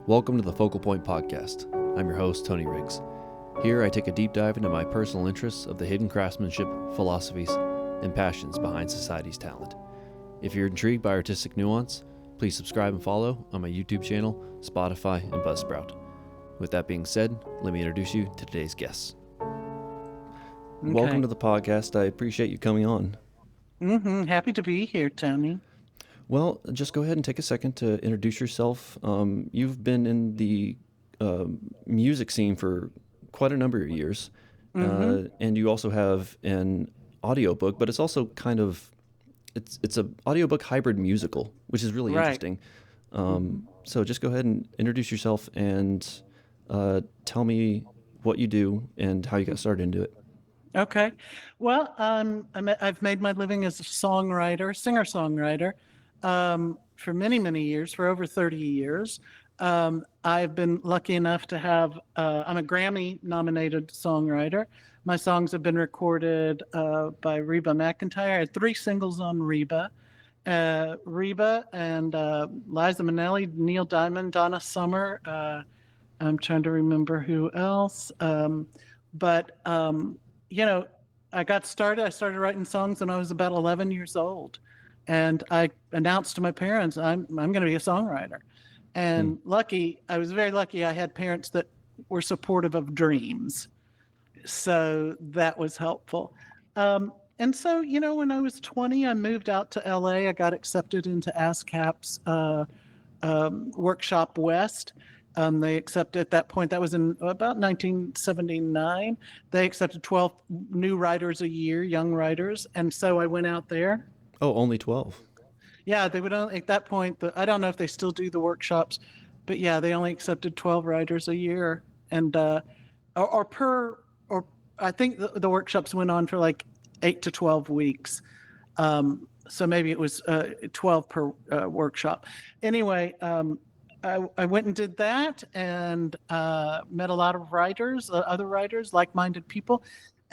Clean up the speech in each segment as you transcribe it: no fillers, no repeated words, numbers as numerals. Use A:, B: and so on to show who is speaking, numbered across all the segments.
A: Welcome to the Focal Point Podcast. I'm your host, Tony Riggs. Here I take a deep dive into my personal interests of the hidden craftsmanship, philosophies, and passions behind society's talent. If you're intrigued by artistic nuance, please subscribe and follow on my YouTube channel, Spotify, and Buzzsprout. With that being said, let me introduce you to today's guests.
B: Okay.
A: Welcome to the podcast. I appreciate you coming on.
B: Happy to be here, Tony.
A: Well, just go ahead and take a second to introduce yourself. You've been in the music scene for quite a number of years, and you also have an audiobook, but it's also kind of it's a audiobook hybrid musical, which is really
B: Right.
A: interesting. So just go ahead and introduce yourself and tell me what you do and how you got started into it.
B: Okay. Well, I've made my living as a songwriter, singer-songwriter, for many, many years, for over 30 years. I've been lucky enough to have, I'm a Grammy-nominated songwriter. My songs have been recorded by Reba McEntire. I had 3 singles on Reba. Reba and Liza Minnelli, Neil Diamond, Donna Summer. I'm trying to remember who else. But I started writing songs when I was about 11 years old. And I announced to my parents, I'm going to be a songwriter. And I was very lucky I had parents that were supportive of dreams. So that was helpful. And so, when I was 20, I moved out to LA. I got accepted into ASCAP's Workshop West. They accepted at that point, that was in about 1979. They accepted 12 new writers a year, young writers. And so I went out there.
A: Oh, only 12.
B: Yeah, they would only, at that point, I don't know if they still do the workshops, but yeah, they only accepted 12 writers a year. And, I think the workshops went on for like 8 to 12 weeks. So maybe it was 12 per workshop. Anyway, I went and did that and met a lot of writers, other writers, like-minded people.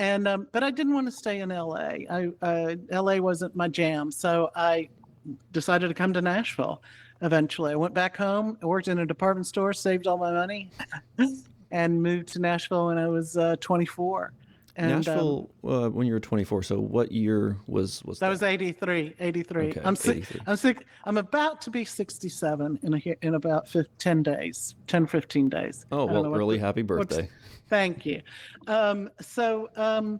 B: And but I didn't want to stay in LA. LA wasn't my jam, so I decided to come to Nashville. Eventually, I went back home. I worked in a department store, saved all my money, and moved to Nashville when I was 24. And,
A: Nashville, when you were 24, so what year was that?
B: That was 83.
A: Okay,
B: I'm
A: 83.
B: I'm about to be 67 in about 10 days, 10, 15 days.
A: Oh, well, early happy birthday.
B: Thank you. So I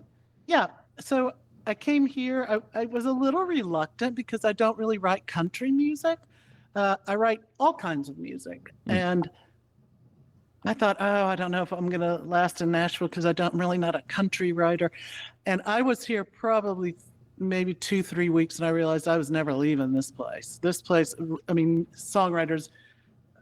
B: came here. I was a little reluctant because I don't really write country music. I write all kinds of music. And I thought, I don't know if I'm going to last in Nashville because I'm really not a country writer. And I was here probably maybe 2-3 weeks, and I realized I was never leaving this place. This place, I mean, songwriters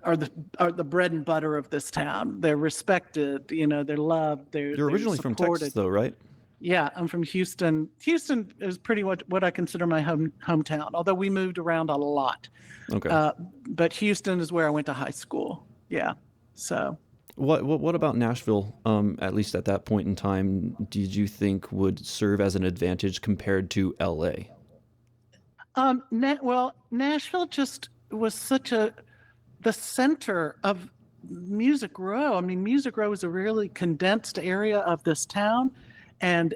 B: are the bread and butter of this town. They're respected, they're loved.
A: You're originally from Texas, though, right?
B: Yeah, I'm from Houston. Houston is pretty much what I consider my hometown, although we moved around a lot.
A: Okay.
B: But Houston is where I went to high school. Yeah, so.
A: What about Nashville, at least at that point in time, did you think would serve as an advantage compared to LA?
B: Nashville just was the center of Music Row. I mean, Music Row is a really condensed area of this town, and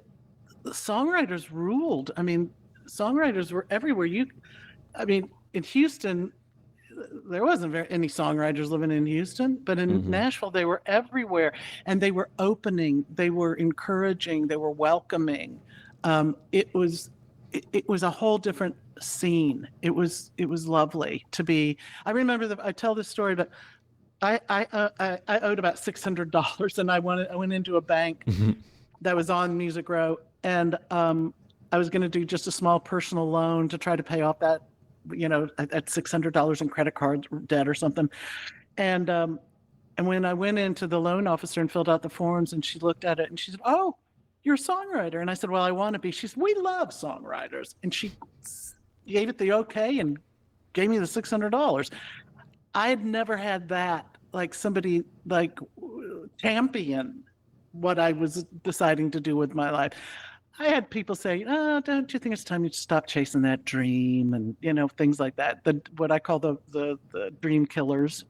B: songwriters ruled. I mean, songwriters were everywhere. In Houston, there wasn't any songwriters living in Houston, but in Nashville, they were everywhere, and they were opening, they were encouraging, they were welcoming. It was a whole different scene. It was lovely to be. I remember I tell this story, but I owed about $600, and I went into a bank that was on Music Row, and I was going to do just a small personal loan to try to pay off that, at $600 in credit card debt or something. And when I went into the loan officer and filled out the forms, and she looked at it and she said, "Oh, you're a songwriter." And I said, "Well, I want to be." She said, "We love songwriters." And she gave it the okay and gave me the $600. I had never had that, like somebody like champion what I was deciding to do with my life. I had people say, "Oh, don't you think it's time you stop chasing that dream?" And things like that. What I call the dream killers.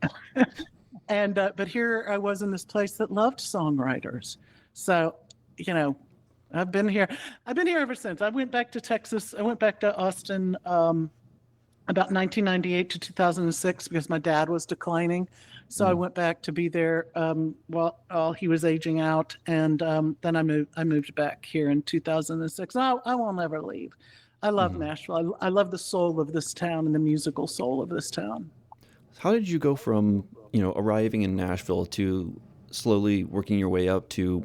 B: And but here I was in this place that loved songwriters. So, you know, I've been here. I've been here ever since. I went back to Texas. I went back to Austin about 1998 to 2006 because my dad was declining. So I went back to be there while he was aging out, and then I moved back here in 2006. I won't ever leave. I love Nashville. I love the soul of this town and the musical soul of this town.
A: How did you go from, arriving in Nashville to slowly working your way up to,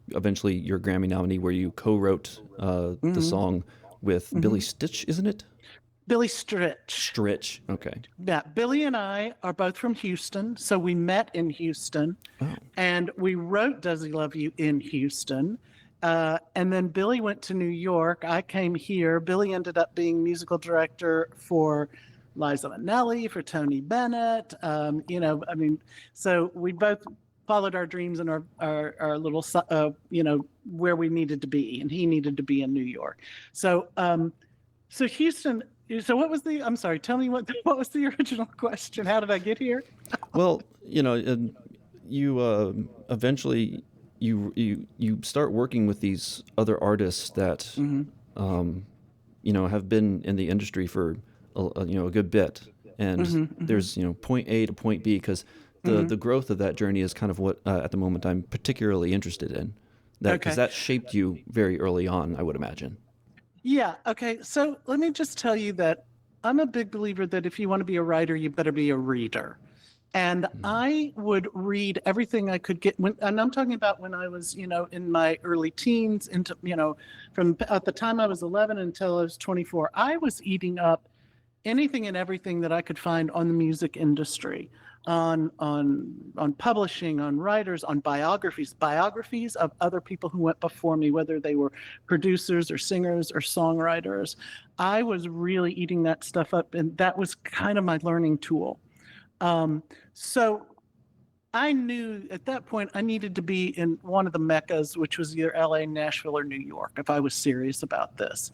A: eventually your Grammy nominee, where you co-wrote the song with Billy Stitch, isn't it?
B: Billy Stritch.
A: Stritch, okay.
B: Yeah, Billy and I are both from Houston, so we met in Houston, and we wrote "Does He Love You" in Houston. And then Billy went to New York. I came here. Billy ended up being musical director for Liza Minnelli, for Tony Bennett. So we both followed our dreams and our little, where we needed to be, and he needed to be in New York. So Houston. So what was I'm sorry, tell me what was the original question? How did I get here?
A: Well, you eventually you start working with these other artists that have been in the industry for a good bit, and there's point A to point B, because the growth of that journey is kind of what at the moment I'm particularly interested in, because that shaped you very early on, I would imagine.
B: Yeah. Okay. So let me just tell you that I'm a big believer that if you want to be a writer, you better be a reader. And I would read everything I could get. And I'm talking about when I was, in my early teens, into, from at the time I was 11 until I was 24, I was eating up anything and everything that I could find on the music industry, on publishing, on writers, on biographies of other people who went before me, whether they were producers or singers or songwriters. I was really eating that stuff up, and that was kind of my learning tool. So I knew at that point I needed to be in one of the meccas, which was either LA, Nashville, or New York, if I was serious about this.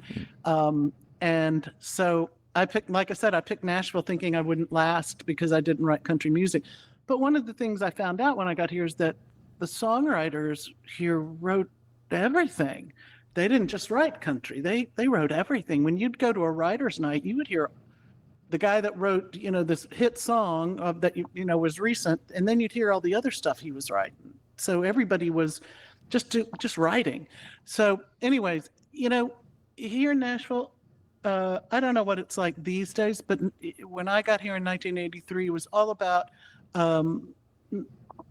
B: And so I picked Nashville thinking I wouldn't last because I didn't write country music. But one of the things I found out when I got here is that the songwriters here wrote everything. They didn't just write country. They wrote everything. When you'd go to a writer's night, you would hear the guy that wrote, this hit song that was recent, and then you'd hear all the other stuff he was writing. So everybody was just writing. So anyways, here in Nashville, I don't know what it's like these days, but when I got here in 1983, it was all about,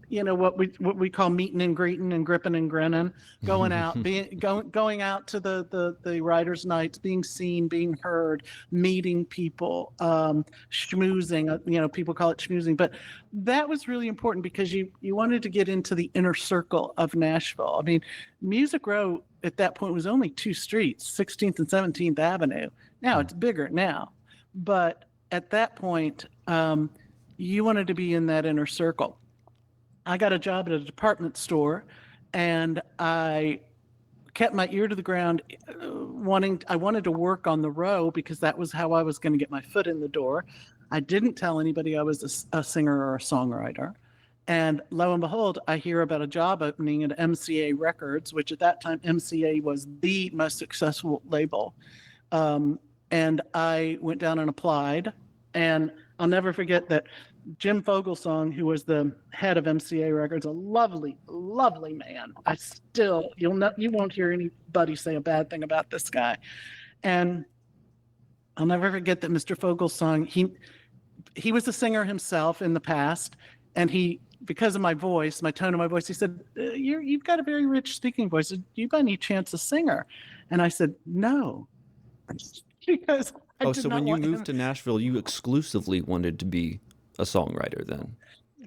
B: what we call meeting and greeting and gripping and grinning, going out, going out to the writers' nights, being seen, being heard, meeting people, schmoozing. People call it schmoozing, but that was really important because you wanted to get into the inner circle of Nashville. I mean, Music Row at that point was only 2 streets, 16th and 17th Avenue. Now it's bigger now, but at that point, you wanted to be in that inner circle. I got a job at a department store, and I kept my ear to the ground, I wanted to work on the row because that was how I was going to get my foot in the door. I didn't tell anybody I was a singer or a songwriter. And lo and behold, I hear about a job opening at MCA Records, which at that time, MCA was the most successful label. And I went down and applied. And I'll never forget that Jim Fogelsong, who was the head of MCA Records, a lovely, lovely man. You won't hear anybody say a bad thing about this guy. And I'll never forget that Mr. Fogelsong, he was a singer himself in the past, and because of my voice, my tone of my voice, he said, you've got a very rich speaking voice. Do you by any chance a singer? And I said, no. Because
A: so when you moved to Nashville, you exclusively wanted to be a songwriter then?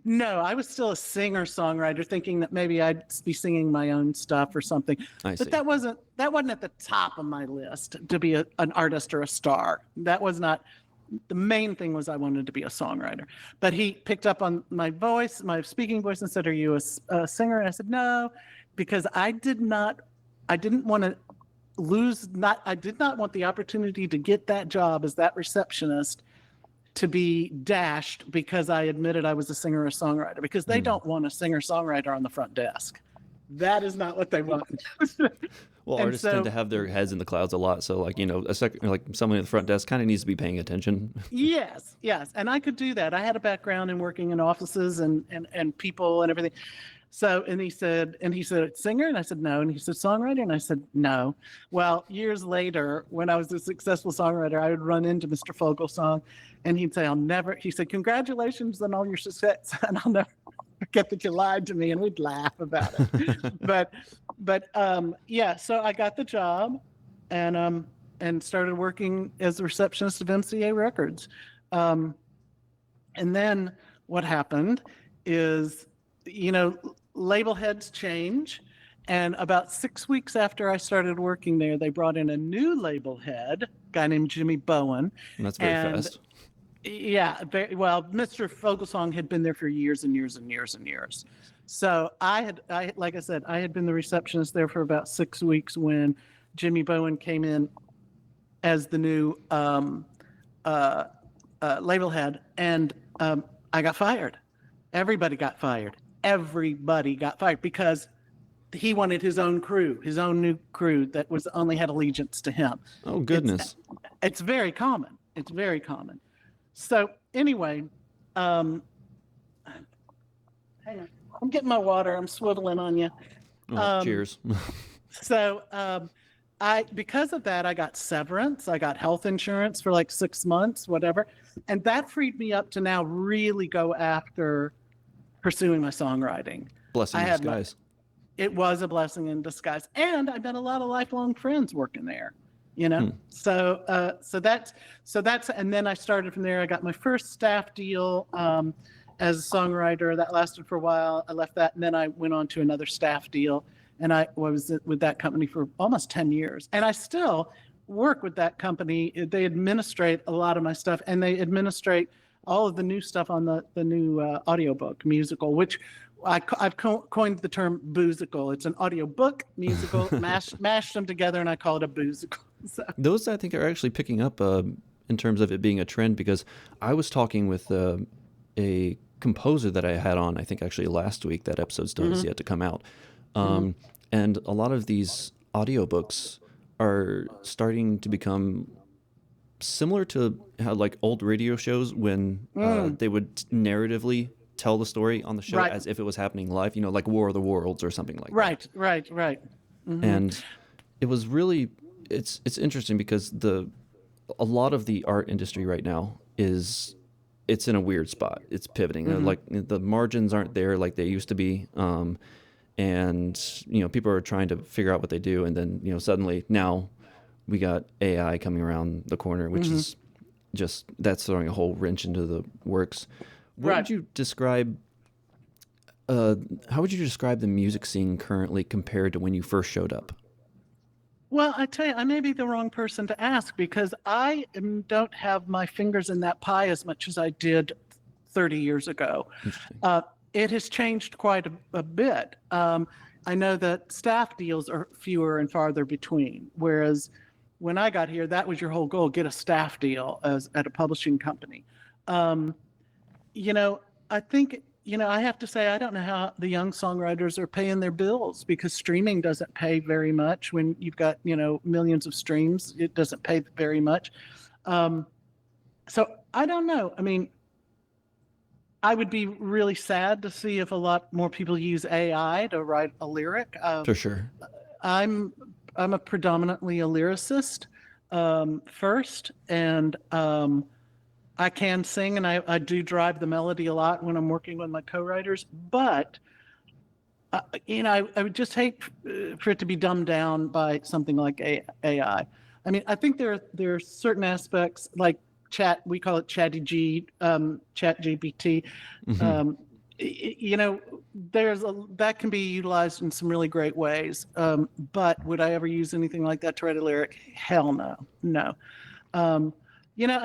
B: No, I was still a singer-songwriter, thinking that maybe I'd be singing my own stuff or something. But that wasn't at the top of my list to be an artist or a star. That was not. The main thing was I wanted to be a songwriter. But he picked up on my voice, my speaking voice, and said, "Are you a singer?" And I said, "No," because I didn't want to I did not want the opportunity to get that job as that receptionist to be dashed because I admitted I was a singer or songwriter, because they don't want a singer-songwriter on the front desk. That is not what they want.
A: Well, artists tend to have their heads in the clouds a lot, so like like someone at the front desk kind of needs to be paying attention.
B: Yes, and I could do that. I had a background in working in offices and people and everything. So, and he said, singer? And I said, no. And he said, songwriter? And I said, no. Well, years later, when I was a successful songwriter, I would run into Mr. Fogelsong, and he'd say, he said, congratulations on all your success. And I'll never forget that you lied to me, and we'd laugh about it. but yeah, so I got the job and started working as a receptionist of MCA Records. And then what happened is, label heads change. And about 6 weeks after I started working there, they brought in a new label head, a guy named Jimmy Bowen.
A: And that's very fast.
B: Yeah, well, Mr. Fogelsong had been there for years and years and years and years. So like I said, I had been the receptionist there for about 6 weeks when Jimmy Bowen came in as the new label head, and I got fired. Everybody got fired. Because he wanted his own crew, his own new crew that only had allegiance to him.
A: Oh, goodness.
B: It's very common. It's very common. So anyway, hang on. I'm getting my water. I'm swiveling on you.
A: Cheers.
B: So because of that, I got severance. I got health insurance for like 6 months, whatever. And that freed me up to now really go after pursuing my songwriting.
A: Blessing in disguise.
B: It was a blessing in disguise. And I met a lot of lifelong friends working there, So that's, and then I started from there. I got my first staff deal as a songwriter. That lasted for a while. I left that, and then I went on to another staff deal. And I was with that company for almost 10 years. And I still work with that company. They administrate a lot of my stuff, and they administrate all of the new stuff on the new audiobook musical, which I've coined the term boozical. It's an audiobook musical, mashed them together, and I call it a boozical. So.
A: Those, I think, are actually picking up in terms of it being a trend, because I was talking with a composer that I had on, I think actually last week. That episode still has yet to come out. And a lot of these audiobooks are starting to become similar to how like old radio shows when they would narratively tell the story on the show as if it was happening live, like War of the Worlds or something like that. Right. Mm-hmm. And it was really, it's interesting because a lot of the art industry right now it's in a weird spot. It's pivoting. Mm-hmm. Like the margins aren't there like they used to be. And people are trying to figure out what they do, and then suddenly now we got AI coming around the corner, which is that's throwing a whole wrench into the works. What would you describe? How would you describe the music scene currently compared to when you first showed up?
B: Well, I tell you, I may be the wrong person to ask, because I don't have my fingers in that pie as much as I did 30 years ago. It has changed quite a bit. I know that staff deals are fewer and farther between, whereas when I got here, that was your whole goal: get a staff deal at a publishing company. I think, I have to say, I don't know how the young songwriters are paying their bills, because streaming doesn't pay very much. When you've got, millions of streams, it doesn't pay very much. So I don't know. I mean, I would be really sad to see if a lot more people use AI to write a lyric.
A: For sure.
B: I'm a predominantly a lyricist first, and I can sing, and I do drive the melody a lot when I'm working with my co-writers. But I would just hate for it to be dumbed down by something like AI. I mean, I think there are certain aspects like we call it Chat GPT.
A: Mm-hmm.
B: That can be utilized in some really great ways. But would I ever use anything like that to write a lyric? Hell no. I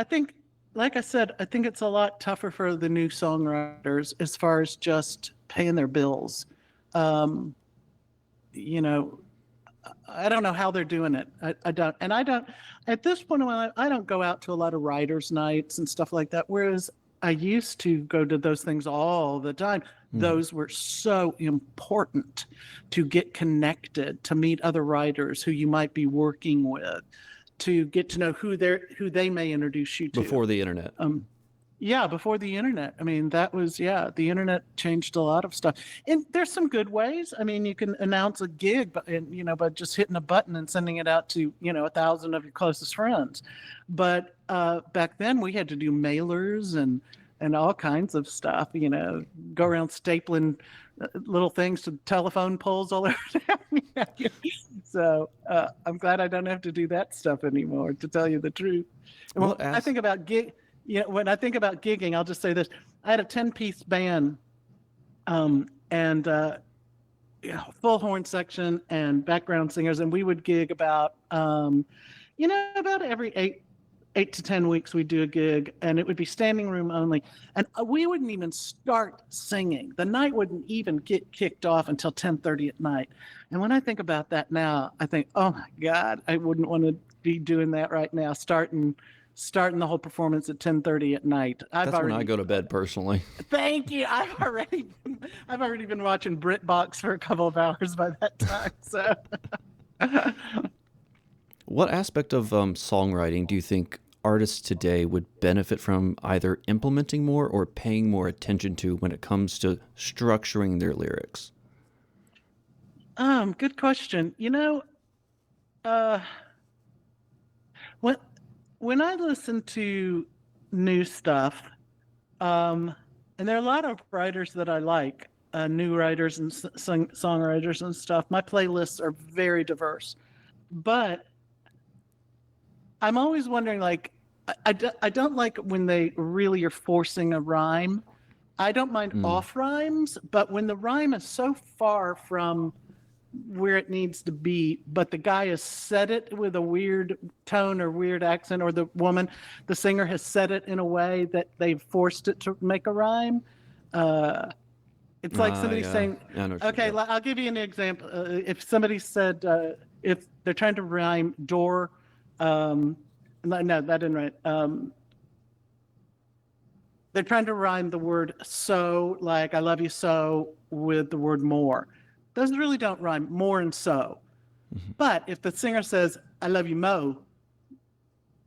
B: think, like I said, I think it's a lot tougher for the new songwriters as far as just paying their bills. I don't know how they're doing it. I don't, and I don't. At this point in my life, I don't go out to a lot of writers' nights and stuff like that. Whereas I used to go to those things all the time. Those were so important to get connected, to meet other writers who you might be working with, to get to know who they may introduce you to.
A: Before the internet.
B: Yeah, before the internet. I mean, that was, the internet changed a lot of stuff. And there's some good ways. I mean, you can announce a gig, by just hitting a button and sending it out to, 1,000 of your closest friends. But back then we had to do mailers and all kinds of stuff, go around stapling little things to telephone poles all over town. So I'm glad I don't have to do that stuff anymore, to tell you the truth. Well, I think about when I think about gigging, I'll just say this. I had a 10-piece band and full horn section and background singers, and we would gig about every 8 to 10 weeks we'd do a gig, and it would be standing room only. And we wouldn't even start singing. The night wouldn't even get kicked off until 10:30 at night. And when I think about that now, I think, oh my God, I wouldn't want to be doing that right now, starting the whole performance at 10:30 at night.
A: That's when I go to bed personally.
B: Thank you. I've already been watching BritBox for a couple of hours by that time. So
A: what aspect of songwriting do you think artists today would benefit from either implementing more or paying more attention to when it comes to structuring their lyrics?
B: Good question. When I listen to new stuff, and there are a lot of writers that I like, new writers and songwriters and stuff. My playlists are very diverse, but I'm always wondering, like, I don't like when they really are forcing a rhyme. I don't mind off rhymes, but when the rhyme is so far from where it needs to be, but the guy has said it with a weird tone or weird accent, or the singer has said it in a way that they've forced it to make a rhyme. It's like somebody saying, okay, I'll give you an example. If somebody said, if they're trying to rhyme door, no, that didn't right. They're trying to rhyme the word so, like I love you so, with the word more. Those really don't rhyme, more and so. But if the singer says, I love you, Mo,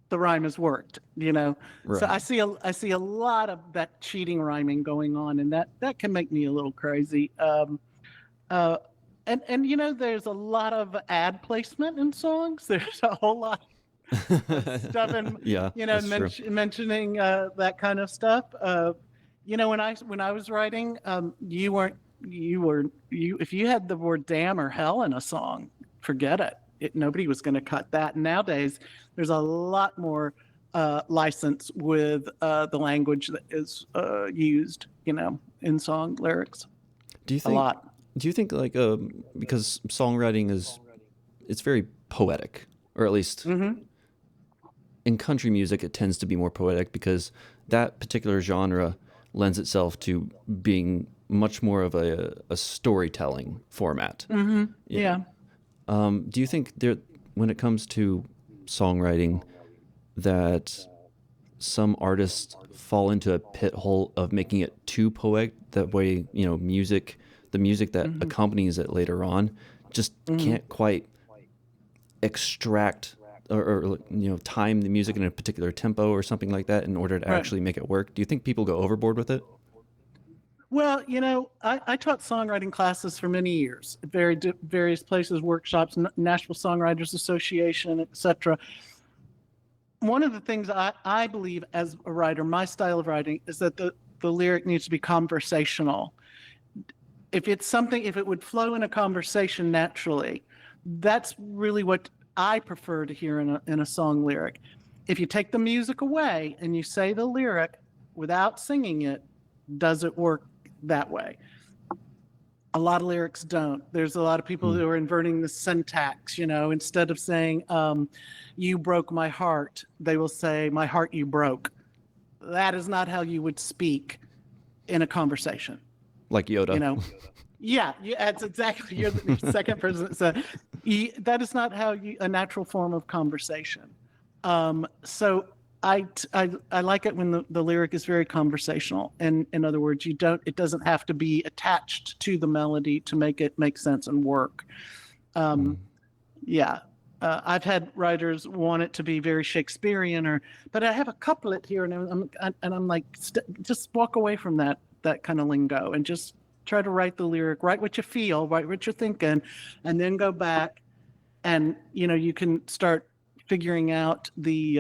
B: the rhyme has worked, Right. So I see a lot of that cheating rhyming going on, and that can make me a little crazy. And there's a lot of ad placement in songs. There's a whole lot of stuff in, mentioning that kind of stuff. When I was writing, if you had the word damn or hell in a song, forget it. Nobody was going to cut that. Nowadays, there's a lot more license with the language that is used, in song lyrics.
A: Do you think like because songwriting it's very poetic, or at least in country music, it tends to be more poetic because that particular genre lends itself to being much more of a storytelling format.
B: Yeah.
A: Do you think when it comes to songwriting, that some artists fall into a pit hole of making it too poetic? That way, the music that accompanies it later on just can't quite extract or time the music in a particular tempo or something like that in order to actually make it work. Do you think people go overboard with it?
B: Well, I taught songwriting classes for many years at various places, workshops, Nashville Songwriters Association, etc. One of the things I believe as a writer, my style of writing, is that the lyric needs to be conversational. If it would flow in a conversation naturally, that's really what I prefer to hear in a song lyric. If you take the music away and you say the lyric without singing it, does it work that way? A lot of lyrics don't. There's a lot of people who are inverting the syntax, instead of saying, you broke my heart, they will say, my heart you broke. That is not how you would speak in a conversation.
A: Like Yoda.
B: Yeah, that's exactly. You're the second person that said, That is not how a natural form of conversation. So I like it when the lyric is very conversational. And in other words, it doesn't have to be attached to the melody to make it make sense and work. Yeah. I've had writers want it to be very Shakespearean, but I have a couplet here, and I'm like, just walk away from that kind of lingo and just try to write the lyric, write what you feel, write what you're thinking, and then go back, and you can start figuring out the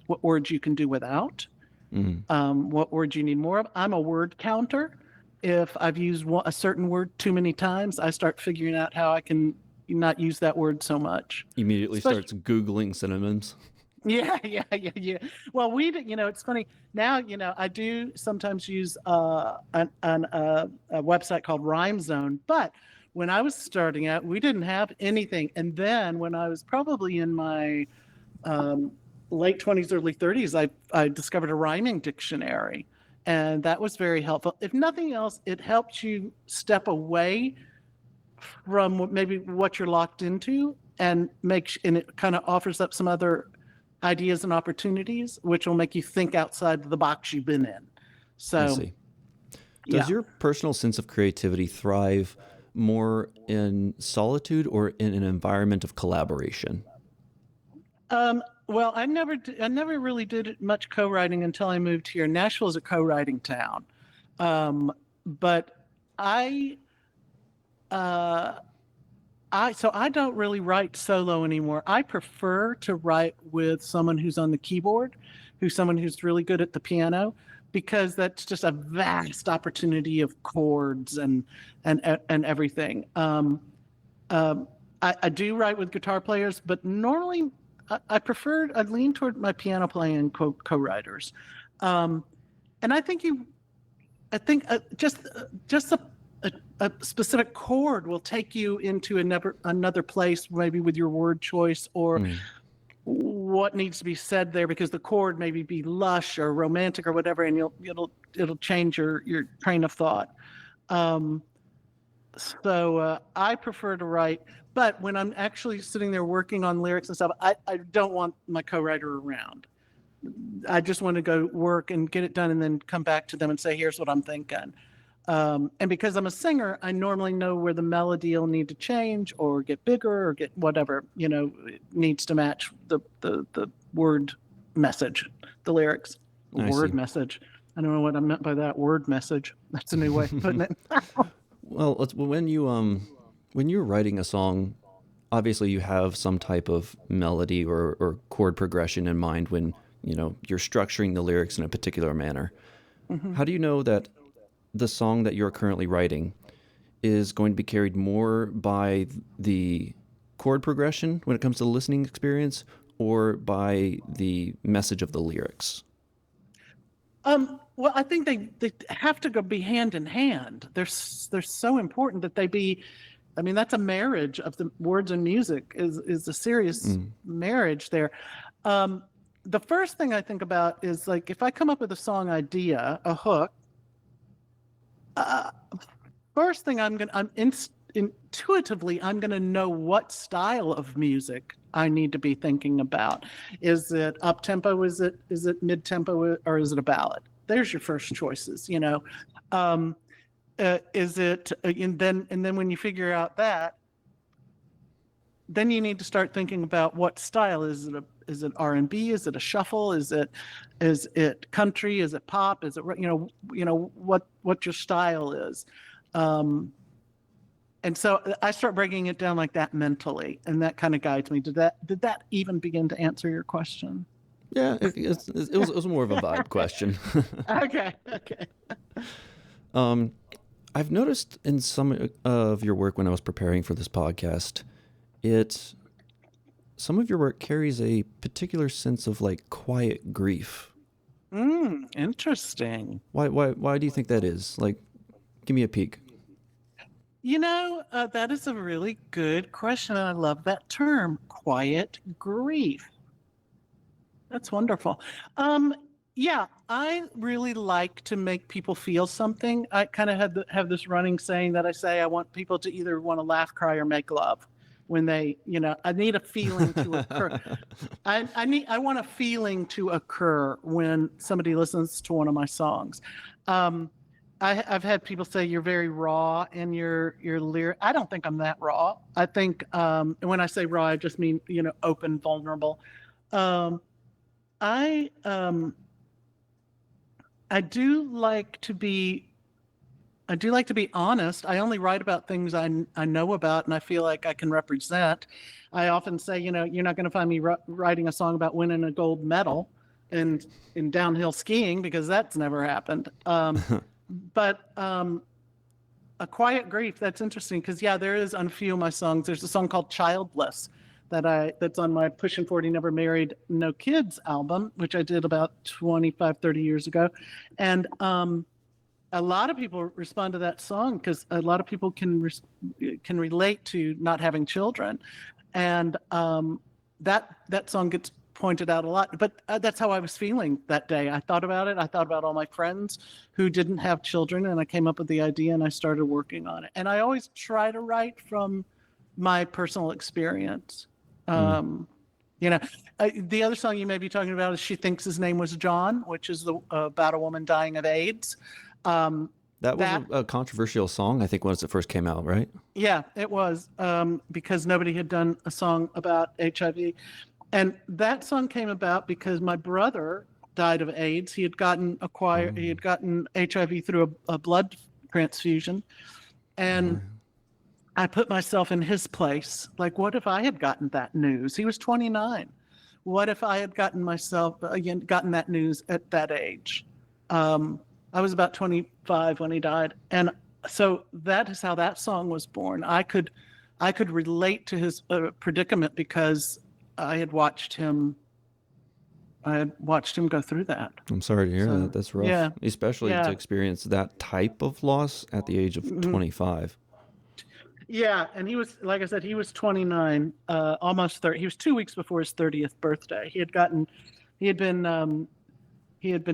B: what words you can do without, what words you need more of. I'm a word counter. If I've used a certain word too many times, I start figuring out how I can not use that word so much.
A: Immediately starts Googling synonyms.
B: Yeah. Well, it's funny now. I do sometimes use a website called Rhyme Zone, but when I was starting out, we didn't have anything. And then when I was probably in my late 20s, early 30s, I discovered a rhyming dictionary, and that was very helpful. If nothing else, it helps you step away from maybe what you're locked into, and it kind of offers up some other ideas and opportunities, which will make you think outside the box you've been in. So,
A: I see. Does your personal sense of creativity thrive more in solitude or in an environment of collaboration?
B: Well, I never really did much co-writing until I moved here. Nashville is a co-writing town, but so I don't really write solo anymore. I prefer to write with someone who's on the keyboard, someone who's really good at the piano, because that's just a vast opportunity of chords and everything. I do write with guitar players, but normally I lean toward my piano playing co-writers. And I think just a specific chord will take you into another place, maybe with your word choice or what needs to be said there, because the chord maybe be lush or romantic or whatever, and it'll change your train of thought. So I prefer to write, but when I'm actually sitting there working on lyrics and stuff, I don't want my co-writer around. I just want to go work and get it done and then come back to them and say, here's what I'm thinking. And because I'm a singer, I normally know where the melody will need to change or get bigger or get whatever, it needs to match the word message, the lyrics, message. I don't know what I meant by that, word message. That's a new way of putting it.
A: Well, when you're writing a song, obviously you have some type of melody or chord progression in mind when, you're structuring the lyrics in a particular manner. Mm-hmm. How do you know that the song that you're currently writing is going to be carried more by the chord progression when it comes to the listening experience, or by the message of the lyrics?
B: Well, I think they have to be hand in hand. They're so important that they be. I mean, that's a marriage of the words and music is a serious marriage there. The first thing I think about is, like, if I come up with a song idea, a hook. First thing intuitively, I'm going to know what style of music I need to be thinking about. Is it up tempo? Is it mid tempo, or is it a ballad? There's your first choices. Is it and then when you figure out that, then you need to start thinking about what style. Is it R&B? Is it a shuffle? Is it country? Is it pop? Is it what your style is? And so I start breaking it down like that mentally, and that kind of guides me. Did that even begin to answer your question?
A: Yeah, it was more of a vibe question.
B: Okay.
A: I've noticed in some of your work when I was preparing for this podcast, some of your work carries a particular sense of, like, quiet grief.
B: Interesting.
A: Why do you think that is? Like, give me a peek.
B: That is a really good question, and I love that term, quiet grief. That's wonderful. Yeah, I really like to make people feel something. I kind of have this running saying that I say I want people to either want to laugh, cry, or make love when they, I need a feeling to occur. I want a feeling to occur when somebody listens to one of my songs. I've had people say you're very raw in your lyric. I don't think I'm that raw. I think when I say raw, I just mean open, vulnerable. I do like to be honest. I only write about things I know about and I feel like I can represent. I often say, you're not going to find me writing a song about winning a gold medal in downhill skiing because that's never happened. But A Quiet Grief, that's interesting because, there is on a few of my songs. There's a song called Childless that's on my Pushing 40 Never Married No Kids album, which I did about 25, 30 years ago. And a lot of people respond to that song because a lot of people can relate to not having children. And that song gets pointed out a lot. But that's how I was feeling that day. I thought about it. I thought about all my friends who didn't have children, and I came up with the idea and I started working on it. And I always try to write from my personal experience. The other song you may be talking about is She Thinks His Name Was John, which is about a woman dying of AIDS.
A: That was a controversial song, I think, once it first came out, right?
B: Yeah, it was, because nobody had done a song about HIV. And that song came about because my brother died of AIDS. He had gotten HIV through a blood transfusion. And I put myself in his place. Like, what if I had gotten that news? He was 29. What if I had gotten that news at that age? I was about 25 when he died. And so that is how that song was born. I could relate to his predicament because I had watched him go through that.
A: I'm sorry to hear that. That's rough.
B: Yeah.
A: Especially to experience that type of loss at the age of 25.
B: Yeah, and he was, like I said, he was 29, almost 30. He was 2 weeks before his 30th birthday. He had been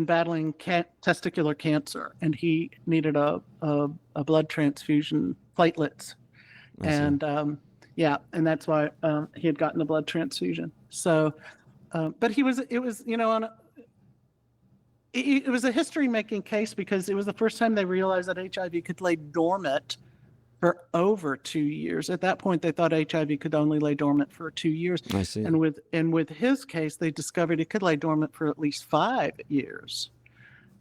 B: battling testicular cancer, and he needed a blood transfusion, platelets, and that's why he had gotten the blood transfusion. So, but it was a history-making case because it was the first time they realized that HIV could lay dormant for over 2 years. At that point, they thought HIV could only lay dormant for 2 years.
A: I see.
B: And with his case, they discovered it could lay dormant for at least 5 years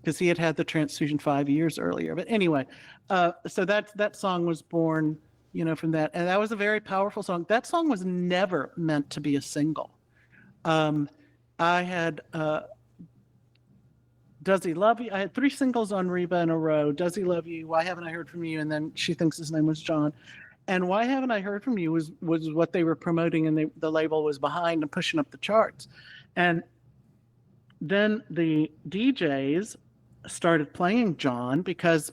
B: because he had the transfusion 5 years earlier. But anyway, so that song was born, from that. And that was a very powerful song. That song was never meant to be a single. I had Does He Love You? I had 3 singles on Reba in a row. Does He Love You? Why Haven't I Heard From You? And then She Thinks His Name Was John. And Why Haven't I Heard From You was what they were promoting, and the label was behind and pushing up the charts. And then the DJs started playing John because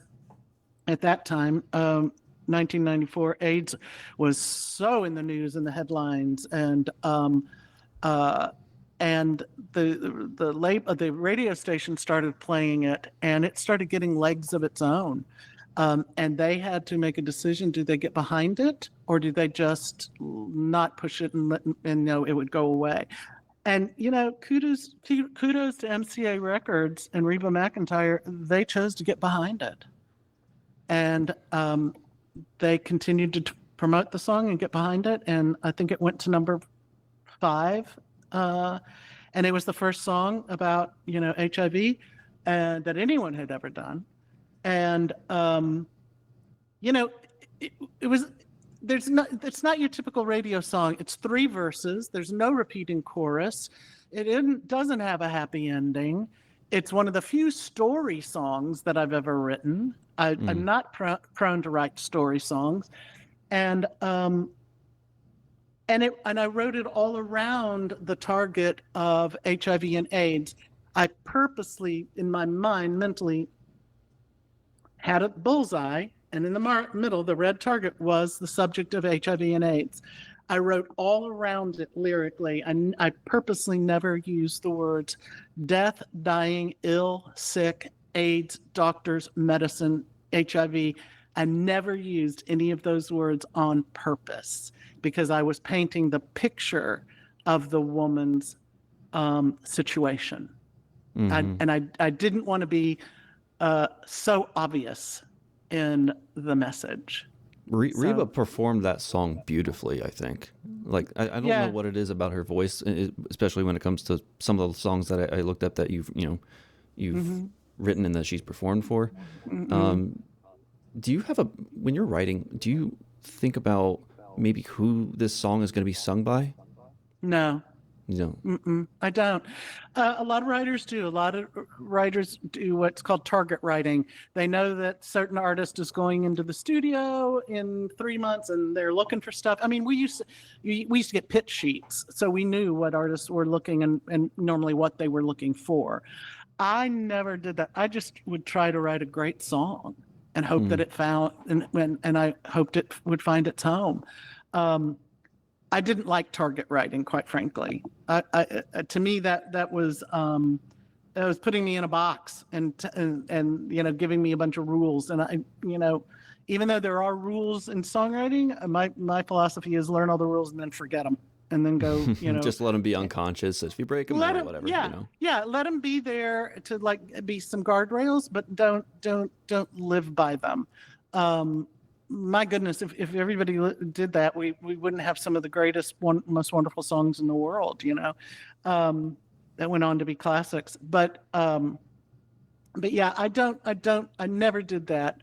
B: at that time, 1994, AIDS was so in the news and the headlines, and the radio station started playing it, and it started getting legs of its own. And they had to make a decision: do they get behind it, or do they just not push it and know it would go away? And kudos to MCA Records and Reba McEntire. They chose to get behind it, and they continued to promote the song and get behind it. And I think it went to number 5. And it was the first song about, HIV that anyone had ever done. And, it's not your typical radio song. It's 3 verses. There's no repeating chorus. It doesn't have a happy ending. It's one of the few story songs that I've ever written. I'm not prone to write story songs. And I wrote it all around the target of HIV and AIDS. I purposely, in my mind, mentally, had a bullseye, and in the middle, the red target was the subject of HIV and AIDS. I wrote all around it lyrically. I purposely never used the words death, dying, ill, sick, AIDS, doctors, medicine, HIV. I never used any of those words on purpose because I was painting the picture of the woman's situation. I didn't want to be so obvious in the message.
A: Reba performed that song beautifully, I think. Like, I don't know what it is about her voice, especially when it comes to some of the songs that I looked up that you've written and that she's performed for. Do you have when you're writing, do you think about maybe who this song is going to be sung by?
B: No.
A: You don't?
B: I don't. A lot of writers do. A lot of writers do what's called target writing. They know that certain artist is going into the studio in 3 months and they're looking for stuff. I mean, we used to get pitch sheets, so we knew what artists were looking and normally what they were looking for. I never did that. I just would try to write a great song and hope that it found and I hoped it would find its home. I didn't like target writing, quite frankly. To me, that was putting me in a box and giving me a bunch of rules. And even though there are rules in songwriting, my philosophy is learn all the rules and then forget them, and then go.
A: Just let them be unconscious. If you break them, or whatever.
B: Let them be there to be some guardrails, but don't live by them. My goodness, if everybody did that, we wouldn't have some of the greatest, most wonderful songs in the world, that went on to be classics. But yeah, I never did that.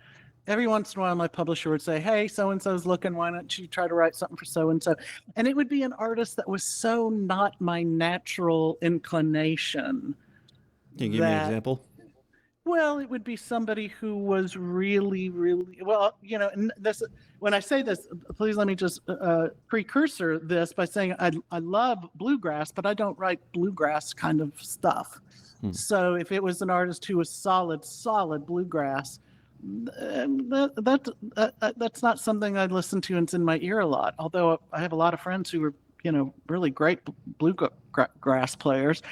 B: Every once in a while, my publisher would say, "Hey, so-and-so's looking, why don't you try to write something for so-and-so?" And it would be an artist that was so not my natural inclination.
A: Can you give me an example?
B: Well, it would be somebody who was really, really well, and this, when I say this, please let me just precursor this by saying I love bluegrass, but I don't write bluegrass kind of stuff. So if it was an artist who was solid bluegrass, that's not something I listen to and it's in my ear a lot. Although I have a lot of friends who are, really great bluegrass players.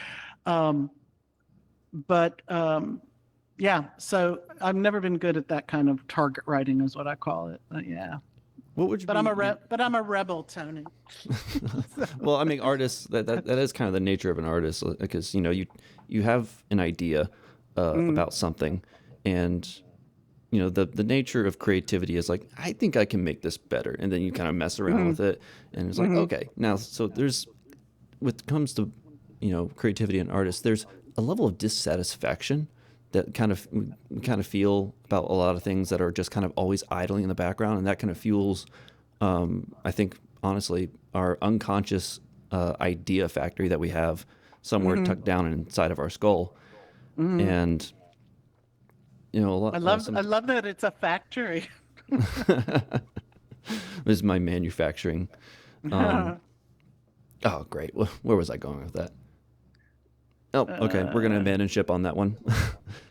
B: Yeah, so I've never been good at that kind of target writing, is what I call it. Yeah.
A: What would you?
B: But I'm a rebel, Tony.
A: Well, I mean, artists that is kind of the nature of an artist, because you have an idea about something, and the nature of creativity is like, I think I can make this better, and then you kind of mess around with it, and it's like, okay, now so there's, when it comes to creativity and artists, there's a level of dissatisfaction that we kind of feel about a lot of things that are just kind of always idling in the background, and that kind of fuels, I think, honestly, our unconscious idea factory that we have somewhere tucked down inside of our skull, and a lot.
B: I love that it's a factory.
A: This is my manufacturing. Oh, great! Where was I going with that? Oh, okay. We're going to abandon ship on that one.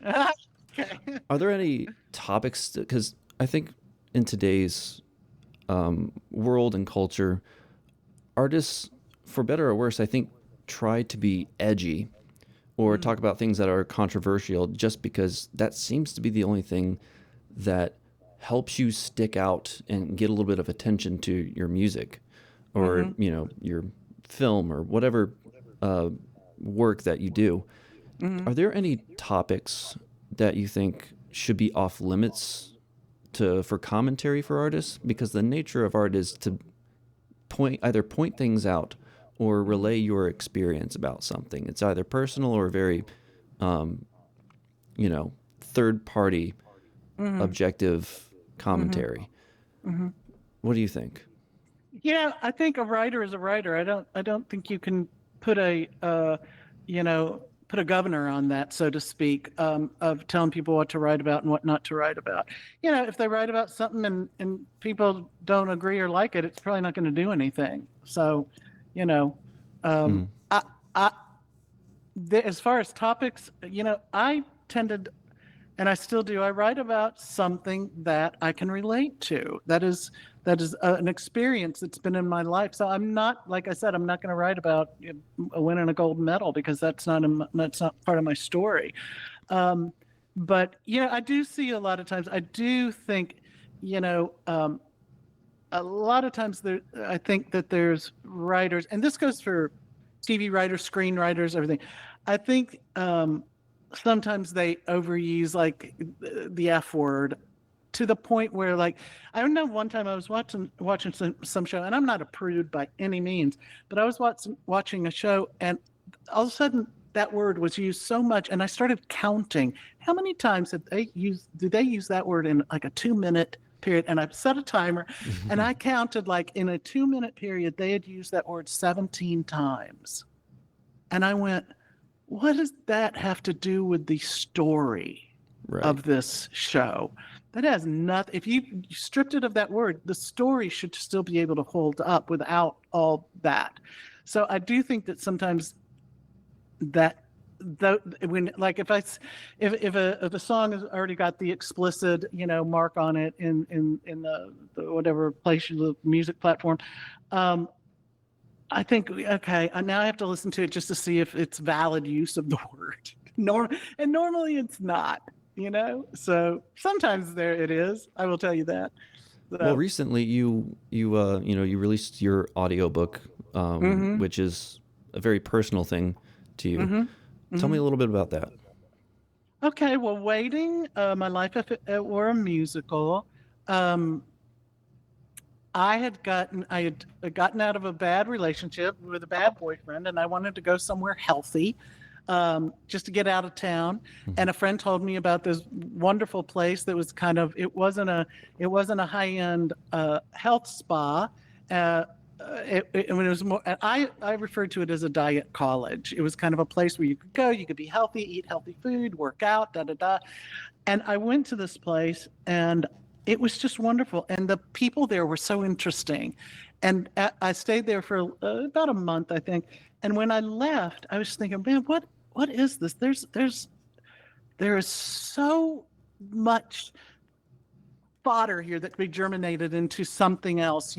B: Okay.
A: Are there any topics? Because I think in today's world and culture, artists, for better or worse, I think try to be edgy or talk about things that are controversial just because that seems to be the only thing that helps you stick out and get a little bit of attention to your music or, your film or whatever work that you do. Are there any topics that you think should be off limits for commentary for artists? Because the nature of art is to either point things out or relay your experience about something. It's either personal or very, third party objective commentary. What do you think?
B: I think a writer is a writer. I don't think you can put a governor on that, so to speak, of telling people what to write about and what not to write about. If they write about something and people don't agree or like it, it's probably not going to do anything. So, as far as topics, I tended, and I still do, I write about something that I can relate to. That is an experience that's been in my life. So I'm not, like I said, I'm not going to write about winning a gold medal because that's not part of my story. But I do see a lot of times, I do think a lot of times I think that there's writers, and this goes for TV writers, screenwriters, everything. I think sometimes they overuse like the F word to the point where, like, I don't know, one time I was watching some show, and I'm not a prude by any means, but I was watching a show, and all of a sudden that word was used so much, and I started counting how many times did they use that word in like a 2-minute period, and I set a timer, and I counted, like, in a 2-minute period they had used that word 17 times, and I went, what does that have to do with the story of this show? That has nothing. If you stripped it of that word, the story should still be able to hold up without all that. So I do think that sometimes that when, like, if a song has already got the explicit mark on it in the whatever place, the music platform, I think, okay, now I have to listen to it just to see if it's valid use of the word. And normally it's not. So sometimes there it is. I will tell you that.
A: Well, recently you released your audiobook, which is a very personal thing to you. Tell me a little bit about that.
B: Okay, well, Waiting, My Life If It Were a Musical. I had gotten out of a bad relationship with a bad boyfriend, and I wanted to go somewhere healthy. Just to get out of town, and a friend told me about this wonderful place that was it wasn't a high-end health spa. It was more, I referred to it as a diet college. It was kind of a place where you could go, you could be healthy, eat healthy food, work out, And I went to this place, and it was just wonderful, and the people there were so interesting. And I stayed there for about a month, I think. And when I left, I was thinking, man, what is this? There is so much fodder here that could be germinated into something else,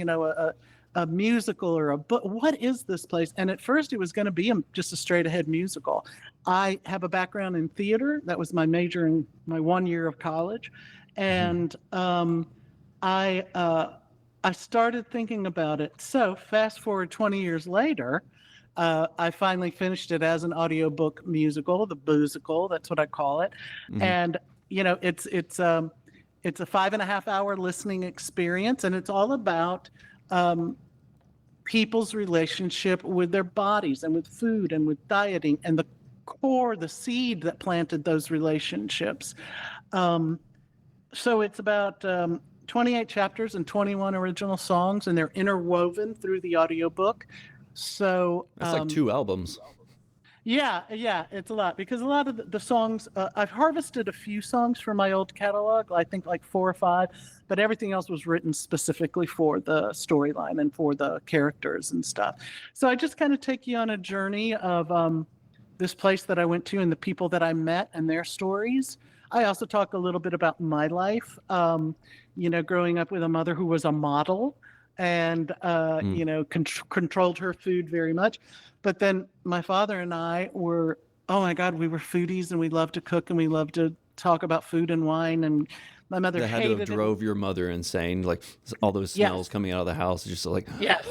B: a musical or a book. What is this place? And at first it was going to be just a straight ahead musical. I have a background in theater. That was my major in my 1 year of college. And I started thinking about it. So fast forward 20 years later, I finally finished it as an audiobook musical, the Boozical, that's what I call it. And, it's a 5.5-hour listening experience, and it's all about people's relationship with their bodies and with food and with dieting and the seed that planted those relationships. So it's about 28 chapters and 21 original songs, and they're interwoven through the audiobook. So
A: that's like 2 albums.
B: Yeah, it's a lot, because a lot of the songs, I've harvested a few songs from my old catalog, I think like 4 or 5, but everything else was written specifically for the storyline and for the characters and stuff. So I just kind of take you on a journey of this place that I went to and the people that I met and their stories. I also talk a little bit about my life, growing up with a mother who was a model and, controlled her food very much. But then my father and I were, oh my God, we were foodies, and we loved to cook, and we loved to talk about food and wine. And my mother
A: that had to have drove your mother insane, like all those smells coming out of the house, just like,
B: yes.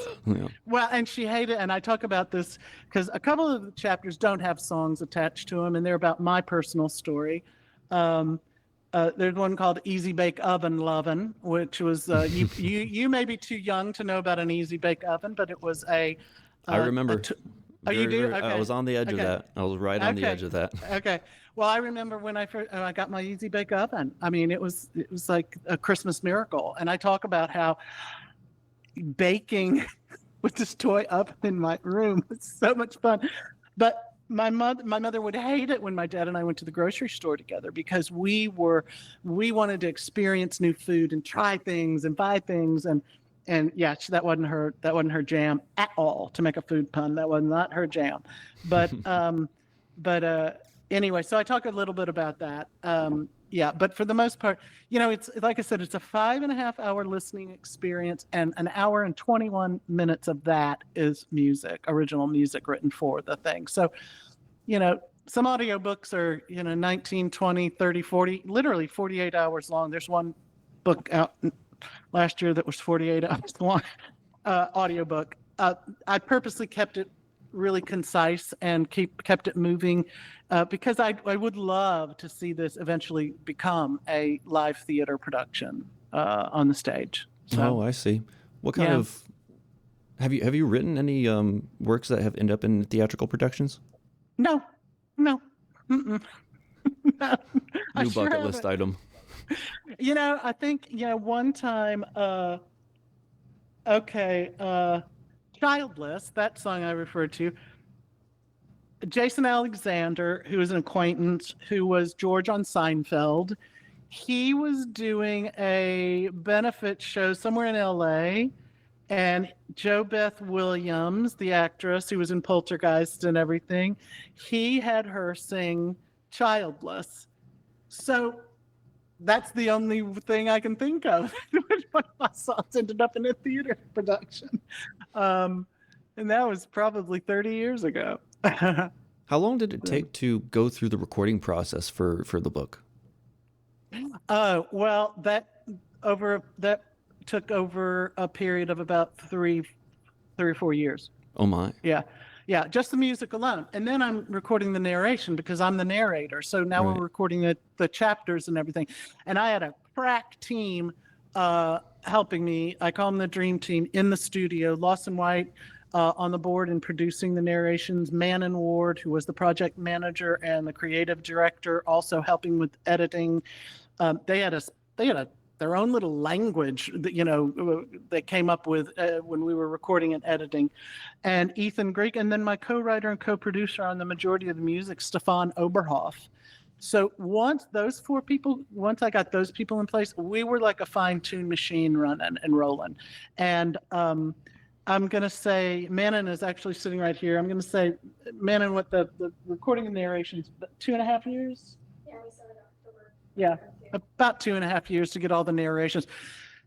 B: Well, and she hated, and I talk about this because a couple of the chapters don't have songs attached to them, and they're about my personal story. There's one called Easy Bake Oven Lovin', which was you may be too young to know about an Easy Bake Oven, but it was a
A: I remember.
B: You do? Okay.
A: I was on the edge of that. I was right on the edge of that.
B: Okay. Well, I remember when I got my Easy Bake Oven. I mean, it was like a Christmas miracle. And I talk about how baking with this toy oven in my room was so much fun. But my mother would hate it when my dad and I went to the grocery store together, because we wanted to experience new food and try things and buy things, and yeah, that wasn't her jam at all, to make a food pun. That was not her jam. But anyway, so I talk a little bit about that. But for the most part, it's like I said, it's a 5.5-hour listening experience, and an hour and 21 minutes of that is music, original music written for the thing. So, some audiobooks are, 19, 20, 30, 40, literally 48 hours long. There's one book out last year that was 48 hours long, audiobook. I purposely kept it really concise and kept it moving because I would love to see this eventually become a live theater production on the stage. So,
A: I see. What kind
B: Yeah.
A: of have you written any works that have ended up in theatrical productions?
B: no, mm-mm. No, I
A: New
B: sure
A: bucket list
B: haven't.
A: item.
B: I think, one time, Childless, that song I referred to, Jason Alexander, who is an acquaintance, who was George on Seinfeld, he was doing a benefit show somewhere in LA, and Jo Beth Williams, the actress who was in Poltergeist and everything, he had her sing Childless. So that's the only thing I can think of. Which one of my songs ended up in a theater production. And that was probably 30 years ago.
A: How long did it take to go through the recording process for the book?
B: Well, that took over a period of about 3 or 4 years.
A: Oh my.
B: Yeah, just the music alone. And then I'm recording the narration because I'm the narrator. So now
A: Right.
B: we're recording the chapters and everything. And I had a crack team helping me. I call them the dream team in the studio. Lawson White on the board and producing the narrations. Manon Ward, who was the project manager and the creative director, also helping with editing. They had their own little language that they came up with when we were recording and editing. And Ethan Greek, and then my co-writer and co-producer on the majority of the music, Stefan Oberhoff. So once I got those people in place, we were like a fine-tuned machine running and rolling. And I'm going to say, Manon is actually sitting right here. I'm going to say, Manon, what the recording and narrations, 2.5 years?
C: Yeah, we started October.
B: Yeah, about 2.5 years to get all the narrations.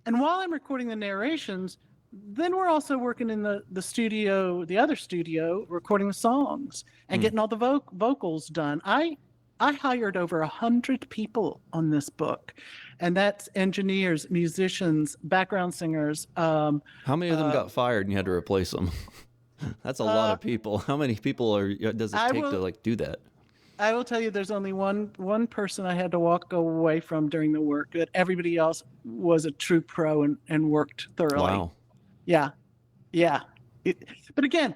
B: And while I'm recording the narrations, then we're also working in the studio, the other studio, recording the songs and getting all the vocals done. I hired over 100 people on this book, and that's engineers, musicians, background singers.
A: How many of them got fired and you had to replace them? That's a lot of people. How many people does it take to do that?
B: I will tell you, there's only one person I had to walk away from during the work. That everybody else was a true pro and worked thoroughly.
A: Wow.
B: Yeah. But again,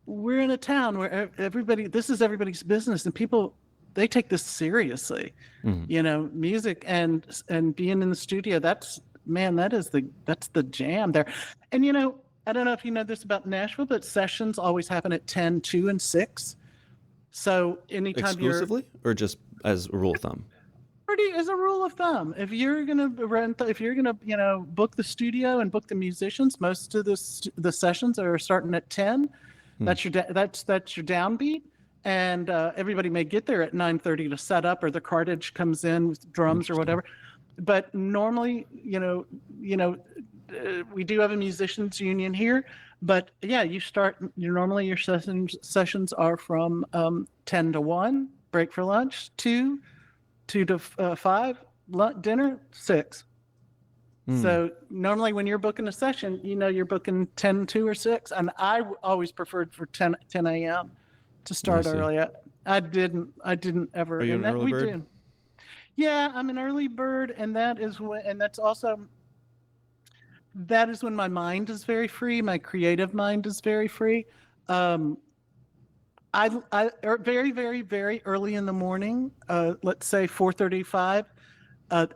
B: we're in a town where this is everybody's business, and people, they take this seriously.
A: Mm-hmm.
B: Music and being in the studio, that's the jam there. And I don't know if you know this about Nashville, but sessions always happen at 10, 2, and 6. So anytime
A: Exclusively, or just as a rule of thumb?
B: as a rule of thumb, if you're gonna book the studio and book the musicians, most of the sessions are starting at 10. That's your downbeat, and everybody may get there at 9:30 to set up, or the cartage comes in with drums or whatever. But normally, we do have a musicians union here. But yeah, normally your sessions are from 10 to 1, break for lunch, 2 to 5, dinner, 6. So normally when you're booking a session, you're booking 10, 2, or 6. And I always preferred for 10 a.m. to start early. I didn't ever.
A: Are you an early bird?
B: Do. Yeah, I'm an early bird, and that is when my mind is very free. My creative mind is very free. Very, very, very early in the morning, let's say 4:35,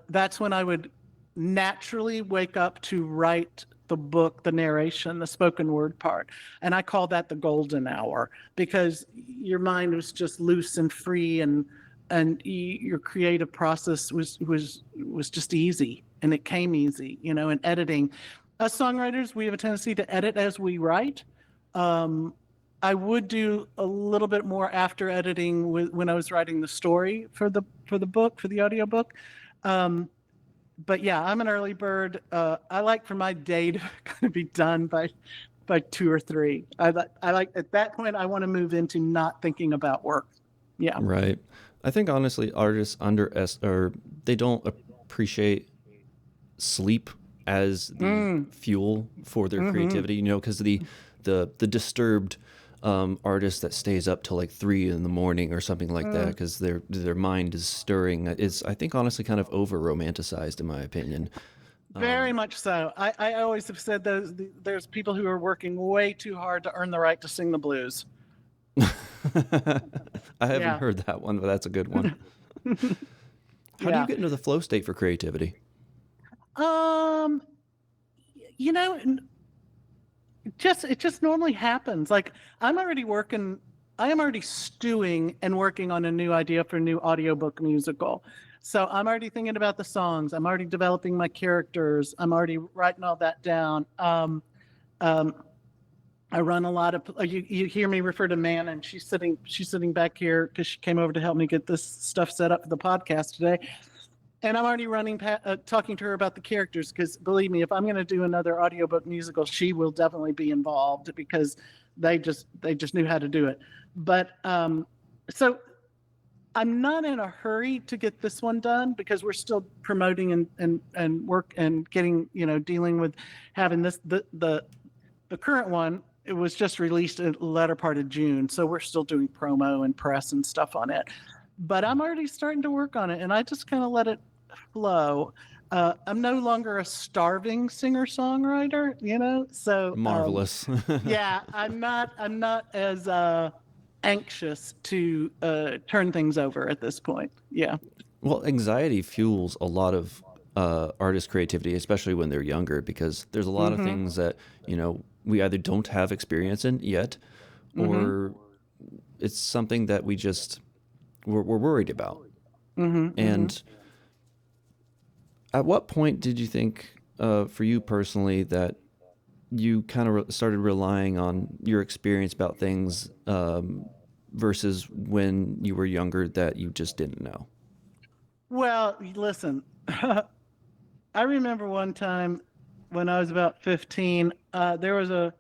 B: that's when I would naturally wake up to write the book, the narration, the spoken word part. And I call that the golden hour, because your mind was just loose and free, and your creative process was just easy, and it came easy, in editing. As songwriters, we have a tendency to edit as we write. I would do a little bit more after editing when I was writing the story for the book, for the audiobook. But yeah, I'm an early bird. I like for my day to kind of be done by 2 or 3. I like at that point, I want to move into not thinking about work. Yeah.
A: Right. I think honestly, artists they don't appreciate sleep as the fuel for their creativity, you know, because the disturbed artist that stays up till like 3 a.m. or something like that because their mind is stirring is, I think, honestly kind of over romanticized in my opinion.
B: Very much so. I always have said there's people who are working way too hard to earn the right to sing the blues.
A: I haven't heard that one, but that's a good one. How do you get into the flow state for creativity?
B: You know, it just normally happens. Like I am already stewing and working on a new idea for a new audiobook musical. So I'm already thinking about the songs. I'm already developing my characters. I'm already writing all that down. I run a lot of, you hear me refer to Man, and she's sitting back here because she came over to help me get this stuff set up for the podcast today. And I'm already talking to her about the characters because believe me, if I'm going to do another audiobook musical, she will definitely be involved because they just knew how to do it. But so I'm not in a hurry to get this one done because we're still promoting and work and getting, you know, dealing with having this, the current one. It was just released in the latter part of June. So we're still doing promo and press and stuff on it, but I'm already starting to work on it and I just kind of let it flow. I'm no longer a starving singer-songwriter, you know, so
A: marvelous.
B: Yeah, I'm not as anxious to turn things over at this point. Yeah.
A: Well, anxiety fuels a lot of artist creativity, especially when they're younger, because there's a lot of things that, you know, we either don't have experience in yet, or it's something that we're worried about. And at what point did you think, for you personally, that you kind of started relying on your experience about things versus when you were younger that you just didn't know?
B: Well, listen, I remember one time when I was about 15, there was a,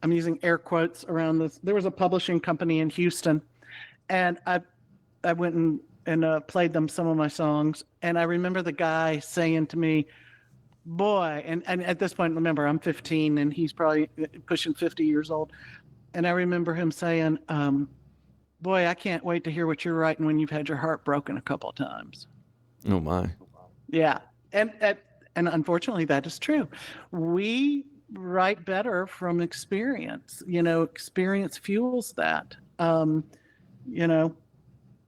B: I'm using air quotes around this. There was a publishing company in Houston, and I went and played them some of my songs. And I remember the guy saying to me, boy, and at this point, remember, I'm 15 and he's probably pushing 50 years old. And I remember him saying, boy, I can't wait to hear what you're writing when you've had your heart broken a couple of times.
A: Oh my.
B: Yeah. And unfortunately, that is true. We write better from experience. You know, experience fuels that. You know,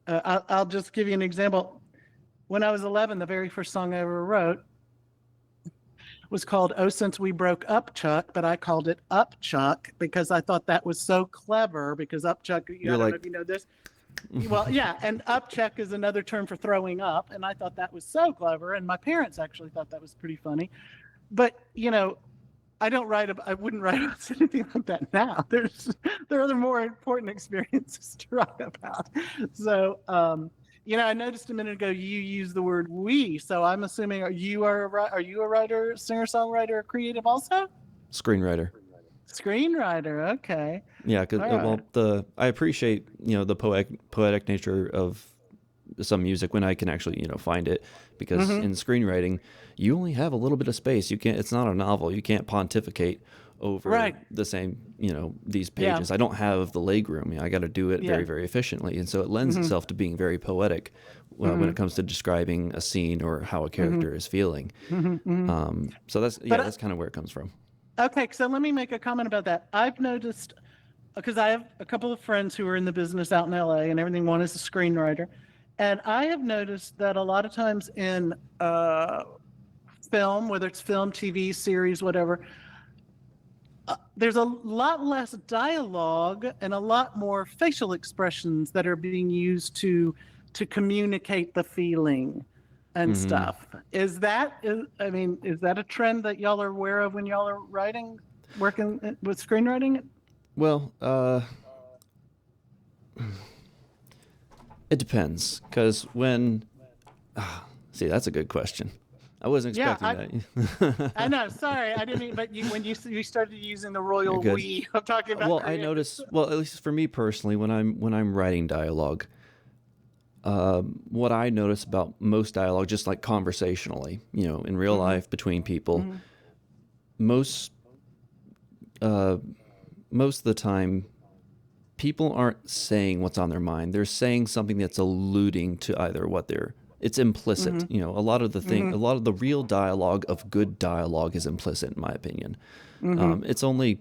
B: I'll just give you an example. When I was 11, the very first song I ever wrote was called "Oh Since We Broke Up, Chuck," but I called it "Up Chuck" because I thought that was so clever. Because up Chuck, I don't know if you know this. Well, yeah, and up Chuck is another term for throwing up, and I thought that was so clever, and my parents actually thought that was pretty funny. But you know, I wouldn't write about anything like that now. There are other more important experiences to write about. So, you know, I noticed a minute ago you used the word "we," so I'm assuming are you a writer, singer-songwriter, creative also?
A: Screenwriter.
B: Screenwriter, okay.
A: Yeah, because I appreciate, you know, the poetic nature of some music when I can actually, you know, find it, because in screenwriting you only have a little bit of space. It's not a novel. You can't pontificate over the same, you know, these pages. I don't have the leg room. You know, I got to do it very, very efficiently, and so it lends itself to being very poetic when it comes to describing a scene or how a character is feeling. So that's kind of where it comes from.
B: Okay, so let me make a comment about that. I've noticed, because I have a couple of friends who are in the business out in LA and everything. One is a screenwriter. And I have noticed that a lot of times in film, whether it's film, TV, series, whatever, there's a lot less dialogue and a lot more facial expressions that are being used to communicate the feeling and stuff. Is that a trend that y'all are aware of when y'all are working with screenwriting?
A: Well, it depends, because see, that's a good question. I wasn't expecting that.
B: I know. Sorry, I didn't mean. But when you started using the royal "we," I'm talking about.
A: Well, I notice. Well, at least for me personally, when I'm writing dialogue, what I notice about most dialogue, just like conversationally, in real life between people, most most of the time, people aren't saying what's on their mind. They're saying something that's alluding to either it's implicit. A lot of a lot of the real dialogue of good dialogue is implicit, in my opinion. It's only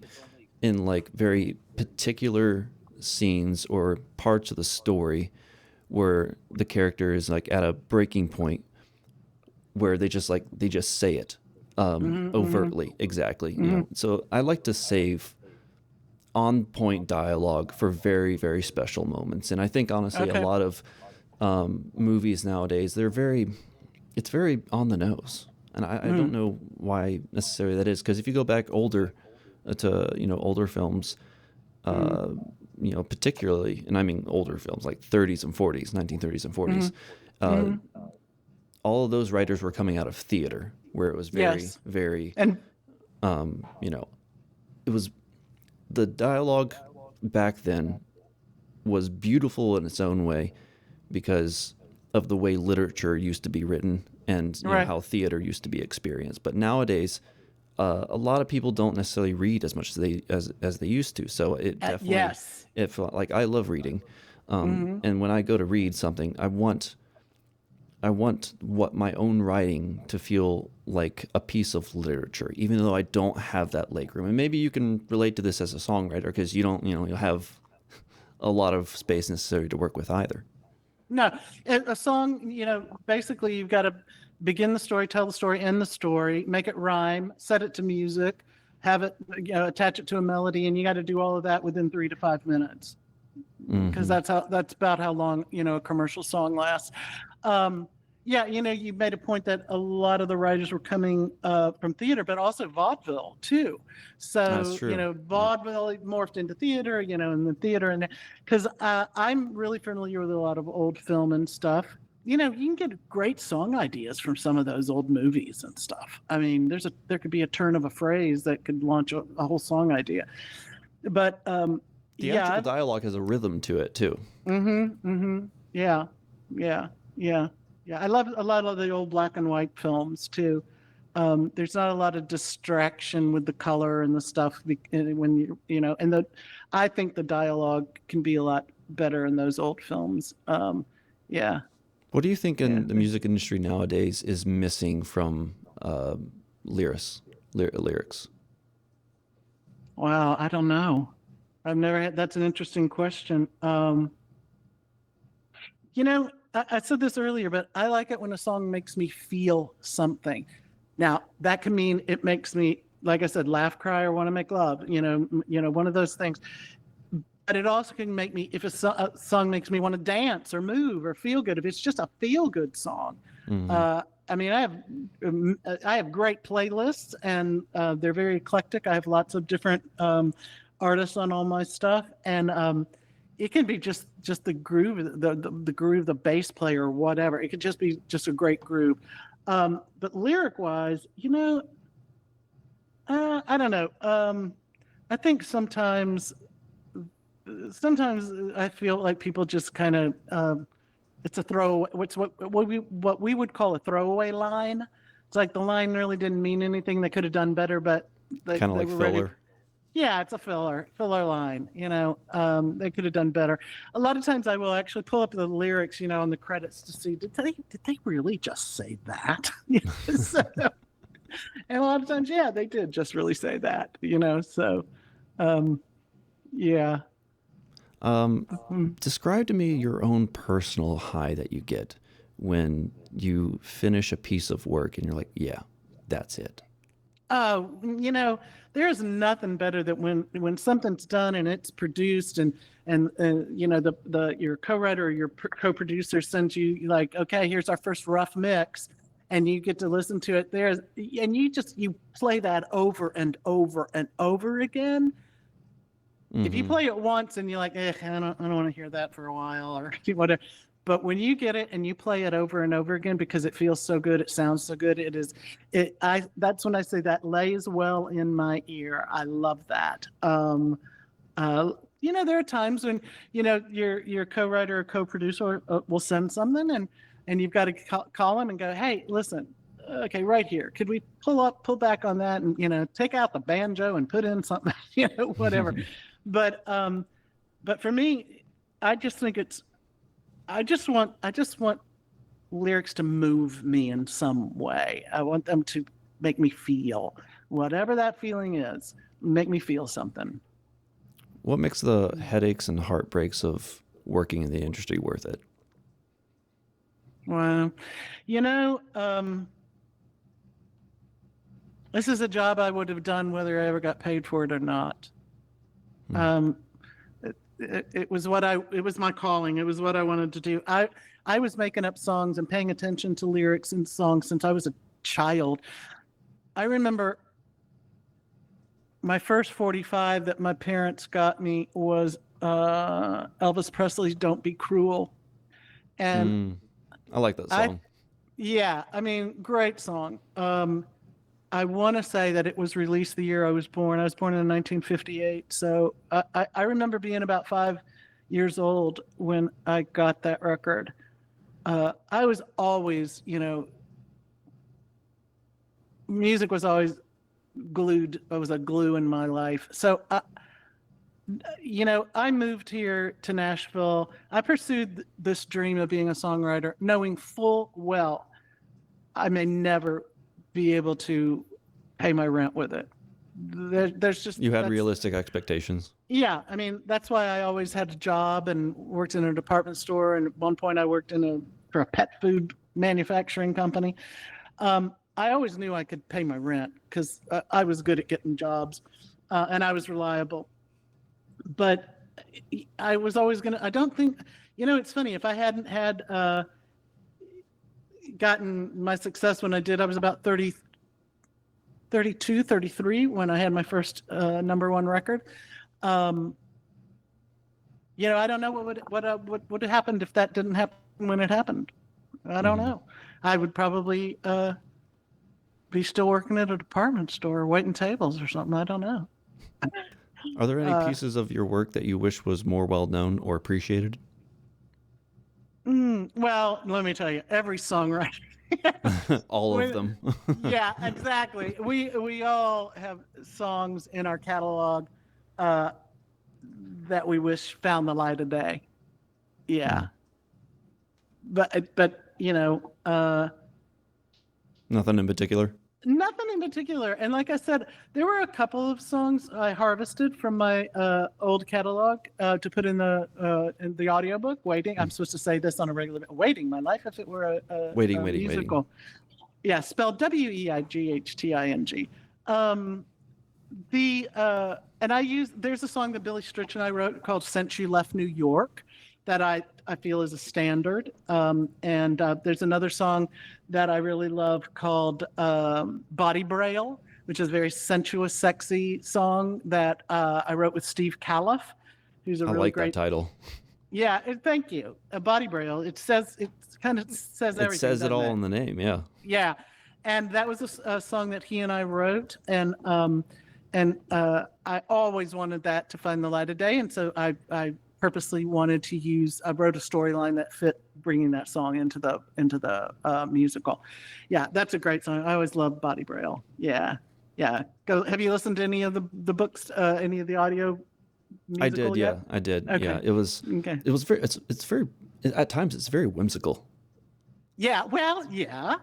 A: in like very particular scenes or parts of the story where the character is like at a breaking point where they just say it overtly, exactly. So I like to save on point dialogue for very, very special moments. And I think honestly a lot of movies nowadays, it's very on the nose. And I don't know why necessarily that is, because if you go back older to older films, particularly, and I mean older films like 30s and 40s, 1930s and 40s, all of those writers were coming out of theater, where it was very, very,
B: And
A: it was, the dialogue back then was beautiful in its own way because of the way literature used to be written and how theater used to be experienced. But nowadays, a lot of people don't necessarily read as much as they used to. So it definitely, if like I love reading, and when I go to read something, I want what my own writing to feel like a piece of literature, even though I don't have that legroom. And maybe you can relate to this as a songwriter because you don't, you'll have a lot of space necessary to work with either.
B: No, a song, basically you've got to begin the story, tell the story, end the story, make it rhyme, set it to music, have it, attach it to a melody, and you got to do all of that within 3 to 5 minutes, because that's about how long a commercial song lasts. You made a point that a lot of the writers were coming from theater, but also vaudeville too. So
A: That's true.
B: vaudeville morphed into theater, and the theater, and because I'm really familiar with a lot of old film and stuff. You can get great song ideas from some of those old movies and stuff. I mean, there could be a turn of a phrase that could launch a whole song idea. But
A: the actual dialogue has a rhythm to it too.
B: Yeah. I love a lot of the old black and white films too. There's not a lot of distraction with the color and the stuff when I think the dialogue can be a lot better in those old films.
A: What do you think in the music industry nowadays is missing from lyrics?
B: Wow, I don't know. I've never had. That's an interesting question. I said this earlier, but I like it when a song makes me feel something. Now, that can mean it makes me, like I said, laugh, cry, or want to make love. One of those things. But it also can make me, if a song makes me want to dance or move or feel good, if it's just a feel-good song. I mean, I have great playlists, and they're very eclectic. I have lots of different artists on all my stuff, and it can be just the groove, the groove, the bass player or whatever. It could just be just a great groove. But lyric-wise, I don't know. I think sometimes I feel like people just kind of it's a throwaway. What we would call a throwaway line. It's like the line really didn't mean anything. They could have done better, but they
A: Kind of like
B: were
A: filler.
B: ready. Yeah, it's a filler line. They could have done better. A lot of times I will actually pull up the lyrics, on the credits to see did they really just say that? So, and a lot of times, yeah, they did just really say that. So, yeah.
A: Describe to me your own personal high that you get when you finish a piece of work and you're like, yeah, that's it.
B: Oh, there's nothing better than when something's done and it's produced and your co-writer or your co-producer sends you like, okay, here's our first rough mix, and you get to listen to it there, and you play that over and over and over again. If you play it once and you're like, I don't want to hear that for a while or whatever. But when you get it and you play it over and over again because it feels so good, it sounds so good, that's when I say that lays well in my ear. I love that. there are times when, your co-writer or co-producer will send something and you've got to call them and go, hey, listen, okay, right here, could we pull back on that and, take out the banjo and put in something, whatever. But for me, I just think I just want lyrics to move me in some way. I want them to make me feel whatever that feeling is, make me feel something.
A: What makes the headaches and heartbreaks of working in the industry worth it?
B: Well, this is a job I would have done whether I ever got paid for it or not. It was my calling. It was what I wanted to do. I was making up songs and paying attention to lyrics and songs since I was a child. I remember my first 45 that my parents got me was Elvis Presley's "Don't Be Cruel," and
A: I like that song.
B: Great song. I want to say that it was released the year I was born. I was born in 1958. So I remember being about 5 years old when I got that record. I was always, music was always glued. It was a glue in my life. So, I moved here to Nashville. I pursued this dream of being a songwriter, knowing full well I may never be able to pay my rent with it.
A: You had realistic expectations.
B: Yeah, that's why I always had a job and worked in a department store, and at one point I worked for a pet food manufacturing company. I always knew I could pay my rent because I was good at getting jobs, and I was reliable. But I was always I don't think, it's funny, if I hadn't had gotten my success when I did, I was about 32, 33 when I had my first number one record. I don't know what would have happened if that didn't happen when it happened. I don't know. I would probably be still working at a department store waiting tables or something. I don't know.
A: Are there any pieces of your work that you wish was more well known or appreciated?
B: Well, let me tell you, every songwriter.
A: All of them.
B: Yeah, exactly. We all have songs in our catalog that we wish found the light of day. Yeah. But
A: Nothing in particular? Nothing
B: in particular. And like I said, there were a couple of songs I harvested from my old catalog to put in the audiobook. Waiting. I'm supposed to say this on a regular basis. Waiting. My life if it were a musical. Yeah, spelled Weighting. There's a song that Billy Stritch and I wrote called "Since You Left New York" that I feel is a standard. And there's another song that I really love called Body Braille, which is a very sensuous, sexy song that I wrote with Steve Califf, who's a really great...
A: I like that title.
B: Yeah, thank you. Body Braille. It kind of says everything.
A: It says it all in the name, yeah.
B: Yeah. And that was a song that he and I wrote. And I always wanted that to find the light of day. And so I purposely wanted to I wrote a storyline that fit bringing that song into the musical. Yeah, that's a great song. I always loved Body Braille. Yeah. Have you listened to any of the books, any of the audio musical yet?
A: I did.
B: Okay.
A: Yeah, it was very, it's very, at times it's very whimsical.
B: Yeah, well, yeah.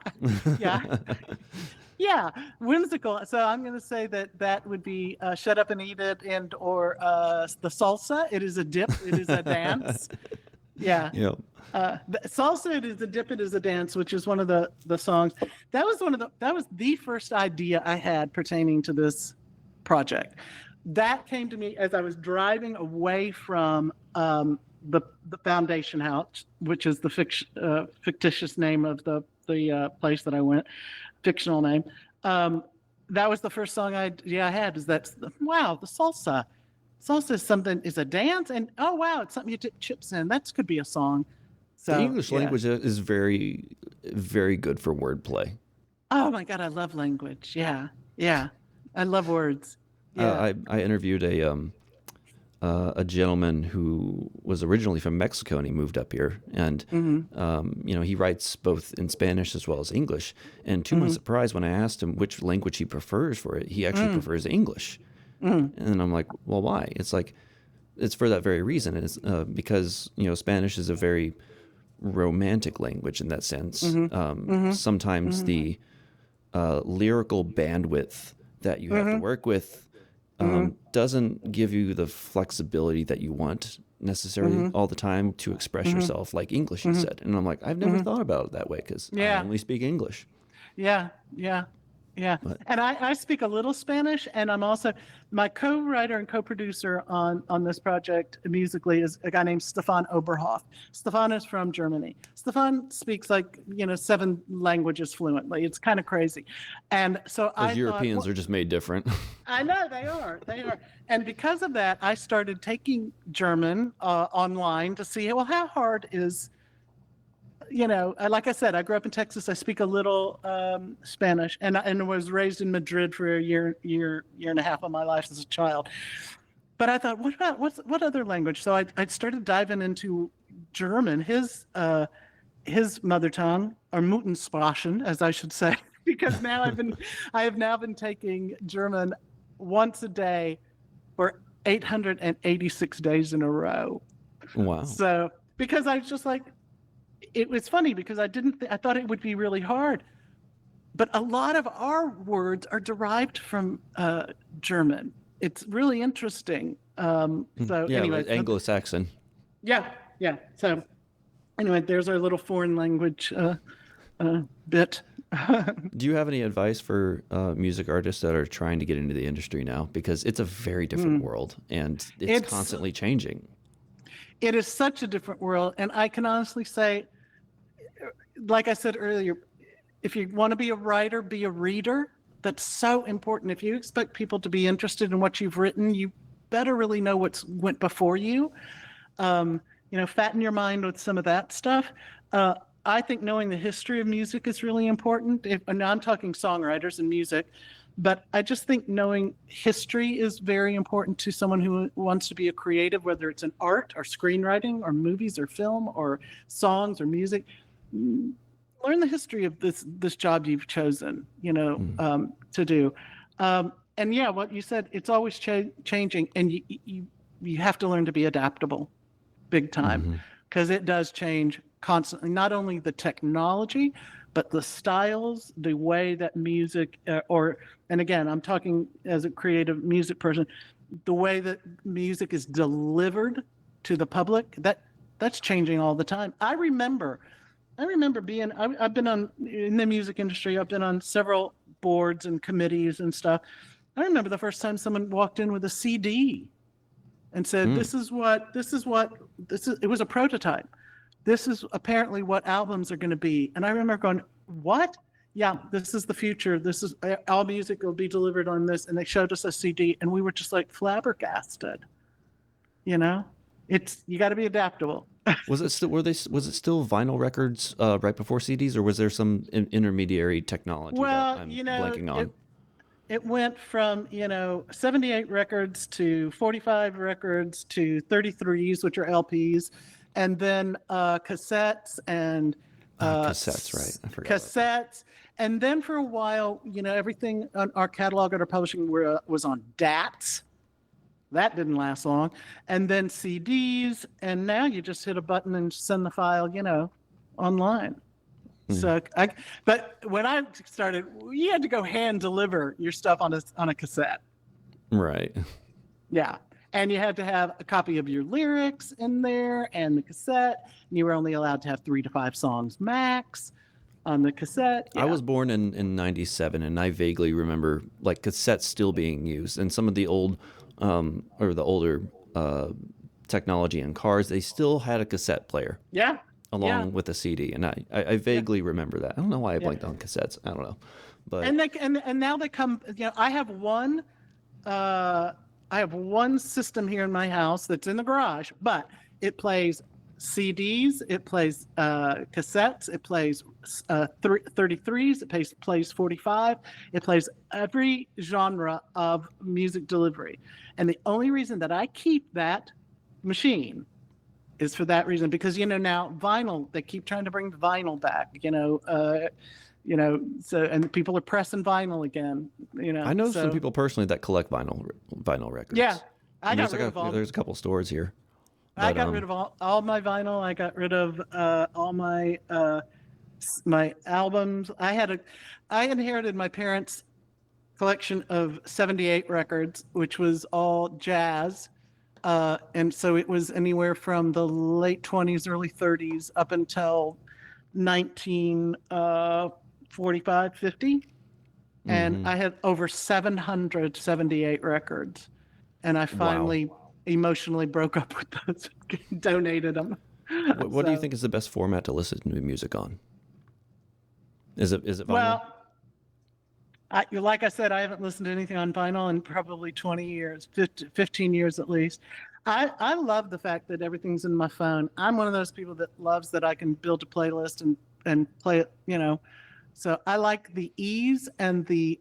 B: Yeah, whimsical. So I'm going to say that would be Shut Up and Eat It or the salsa. It is a dip. It is a dance. Yeah.
A: Yep.
B: Salsa, it is a dip. It is a dance, which is one of the songs. That was the first idea I had pertaining to this project. That came to me as I was driving away from the Foundation House, which is the fictitious name of the place that I went. Fictional name. That was the first song I had. The salsa. Salsa is a dance, and oh wow, it's something you dip chips in. That could be a song. So
A: the English language is very, very good for wordplay.
B: Oh my God, I love language. Yeah, I love words. Yeah.
A: I interviewed a gentleman who was originally from Mexico, and he moved up here, and he writes both in Spanish as well as English. And to my surprise, when I asked him which language he prefers for it, he actually prefers English. And I'm like, well, why? It's like, it's for that very reason. It's because Spanish is a very romantic language in that sense. Sometimes the lyrical bandwidth that you have to work with doesn't give you the flexibility that you want necessarily all the time to express yourself like English, you said. And I'm like, I've never thought about it that way because I only speak English.
B: Yeah. But, and I speak a little Spanish, and I'm also, my co-writer and co-producer on this project musically is a guy named Stefan Oberhoff. Stefan is from Germany. Stefan speaks 7 languages fluently. It's kind of crazy. And so
A: Europeans are just made different.
B: I know they are. And because of that, I started taking German online to see, well, how hard is, like I said, I grew up in Texas. I speak a little Spanish, and was raised in Madrid for a year and a half of my life as a child. But I thought, what other language? So I started diving into German, his mother tongue, or Muttersprachen, as I should say, because now I have now been taking German once a day for 886 days in a row.
A: Wow.
B: So because I was just like, it was funny because I thought it would be really hard, but a lot of our words are derived from German. It's really interesting. Anyway,
A: Anglo-Saxon.
B: Yeah. So anyway, there's our little foreign language bit.
A: Do you have any advice for music artists that are trying to get into the industry now? Because it's a very different world, and it's constantly changing.
B: It is such a different world, and I can honestly say, like I said earlier, if you want to be a writer, be a reader. That's so important. If you expect people to be interested in what you've written, you better really know what's went before you. Fatten your mind with some of that stuff. I think knowing the history of music is really important. And I'm talking songwriters and music, but I just think knowing history is very important to someone who wants to be a creative, whether it's in art or screenwriting or movies or film or songs or music. Learn the history of this job you've chosen, to do. And yeah, what you said, it's always changing, and you have to learn to be adaptable, big time, because it does change constantly. Not only the technology, but the styles, the way that music, and again, I'm talking as a creative music person, the way that music is delivered to the public, that's changing all the time. I remember being, I've been in the music industry, I've been on several boards and committees and stuff. I remember the first time someone walked in with a CD and said, it was a prototype. This is apparently what albums are going to be. And I remember going, what? Yeah, this is the future. This is, all music will be delivered on this. And they showed us a CD, and we were just like flabbergasted. You got to be adaptable.
A: Was it still vinyl records right before CDs, or was there some intermediary technology that I'm blanking on?
B: It went from 78 records to 45 records to 33s, which are LPs, and then cassettes and
A: cassettes, right? I forgot.
B: Cassettes, and then for a while, everything on our catalog at our publishing was on DATs. That didn't last long. And then CDs, and now you just hit a button and send the file, online. So, but when I started, you had to go hand deliver your stuff on a cassette.
A: Right.
B: Yeah. And you had to have a copy of your lyrics in there and the cassette. And you were only allowed to have 3 to 5 songs max on the cassette. Yeah.
A: I was born in 97, and I vaguely remember cassettes still being used, and some of the old or the older technology in cars, they still had a cassette player.
B: Yeah.
A: Along with a CD, and I vaguely remember that. I don't know why I blanked on cassettes. I don't know, but
B: and now they come. I have one system here in my house that's in the garage, but it plays CDs, it plays cassettes, it plays 33s, it plays 45, it plays every genre of music delivery. And the only reason that I keep that machine is for that reason, because now vinyl, they keep trying to bring the vinyl back, so, and people are pressing vinyl again,
A: I know
B: so,
A: some people personally that collect vinyl records.
B: Yeah,
A: There's a couple stores here.
B: I got rid of all my vinyl. I got rid of all my albums. I inherited my parents' collection of 78 records, which was all jazz. And so it was anywhere from the late 20s, early 30s up until 1945, 50. And I had over 778 records. And I finally emotionally broke up with those, donated them.
A: What do you think is the best format to listen to music on? Is it vinyl?
B: Well, like I said, I haven't listened to anything on vinyl in probably 20 years, 15 years at least. I love the fact that everything's in my phone. I'm one of those people that loves that I can build a playlist and play it, So I like the ease and the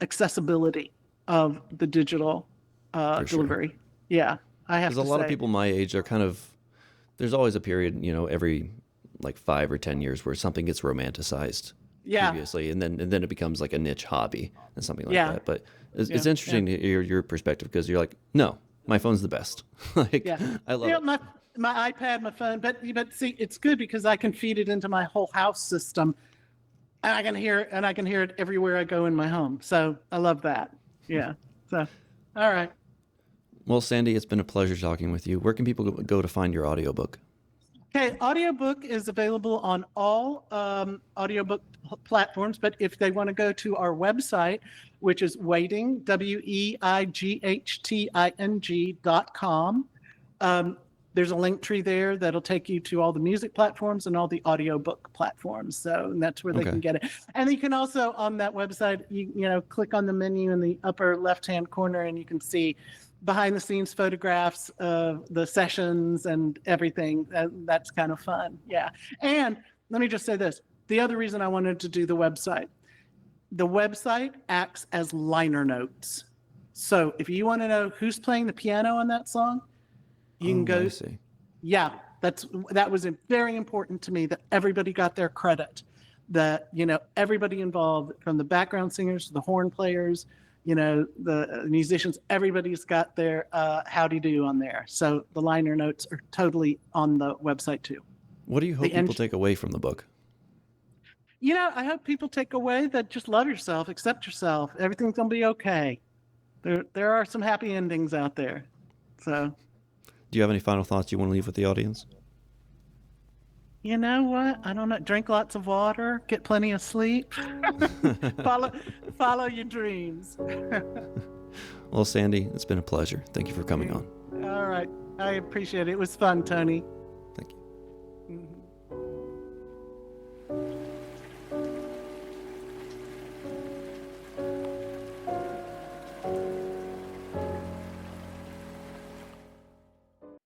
B: accessibility of the digital delivery. Sure. Yeah, I have to say.
A: Because a lot of people my age are there's always a period, every like 5 or 10 years where something gets romanticized.
B: Yeah.
A: Previously, and then it becomes like a niche hobby and something like that. But it's interesting to hear your perspective, because you're like, no, my phone's the best. I love it.
B: My iPad, my phone, but see, it's good because I can feed it into my whole house system, and I can hear it everywhere I go in my home. So I love that. Yeah. So, all right.
A: Well, Sandy, it's been a pleasure talking with you. Where can people go to find your audiobook?
B: Okay, audiobook is available on all audiobook platforms, but if they want to go to our website, which is Weighting, WEIGHTING.com, there's a link tree there that'll take you to all the music platforms and all the audiobook platforms. So that's where they can get it. And you can also, on that website, you click on the menu in the upper left-hand corner, and you can see behind-the-scenes photographs of the sessions and everything. That's kind of fun. Yeah. And let me just say this. The other reason I wanted to do the website acts as liner notes. So if you want to know who's playing the piano on that song, you can go.
A: I see.
B: Yeah, that was very important to me, that everybody got their credit, that, everybody involved, from the background singers to the horn players, the musicians, everybody's got their howdy-do on there. So the liner notes are totally on the website too.
A: What do you hope people take away from the book?
B: I hope people take away that just love yourself, accept yourself. Everything's going to be okay. There are some happy endings out there. So.
A: Do you have any final thoughts you want to leave with the audience?
B: You know what? I don't know. Drink lots of water, get plenty of sleep, follow your dreams.
A: Well, Sandy, it's been a pleasure. Thank you for coming on.
B: All right. I appreciate it. It was fun, Tony.
A: Thank you. Mm-hmm.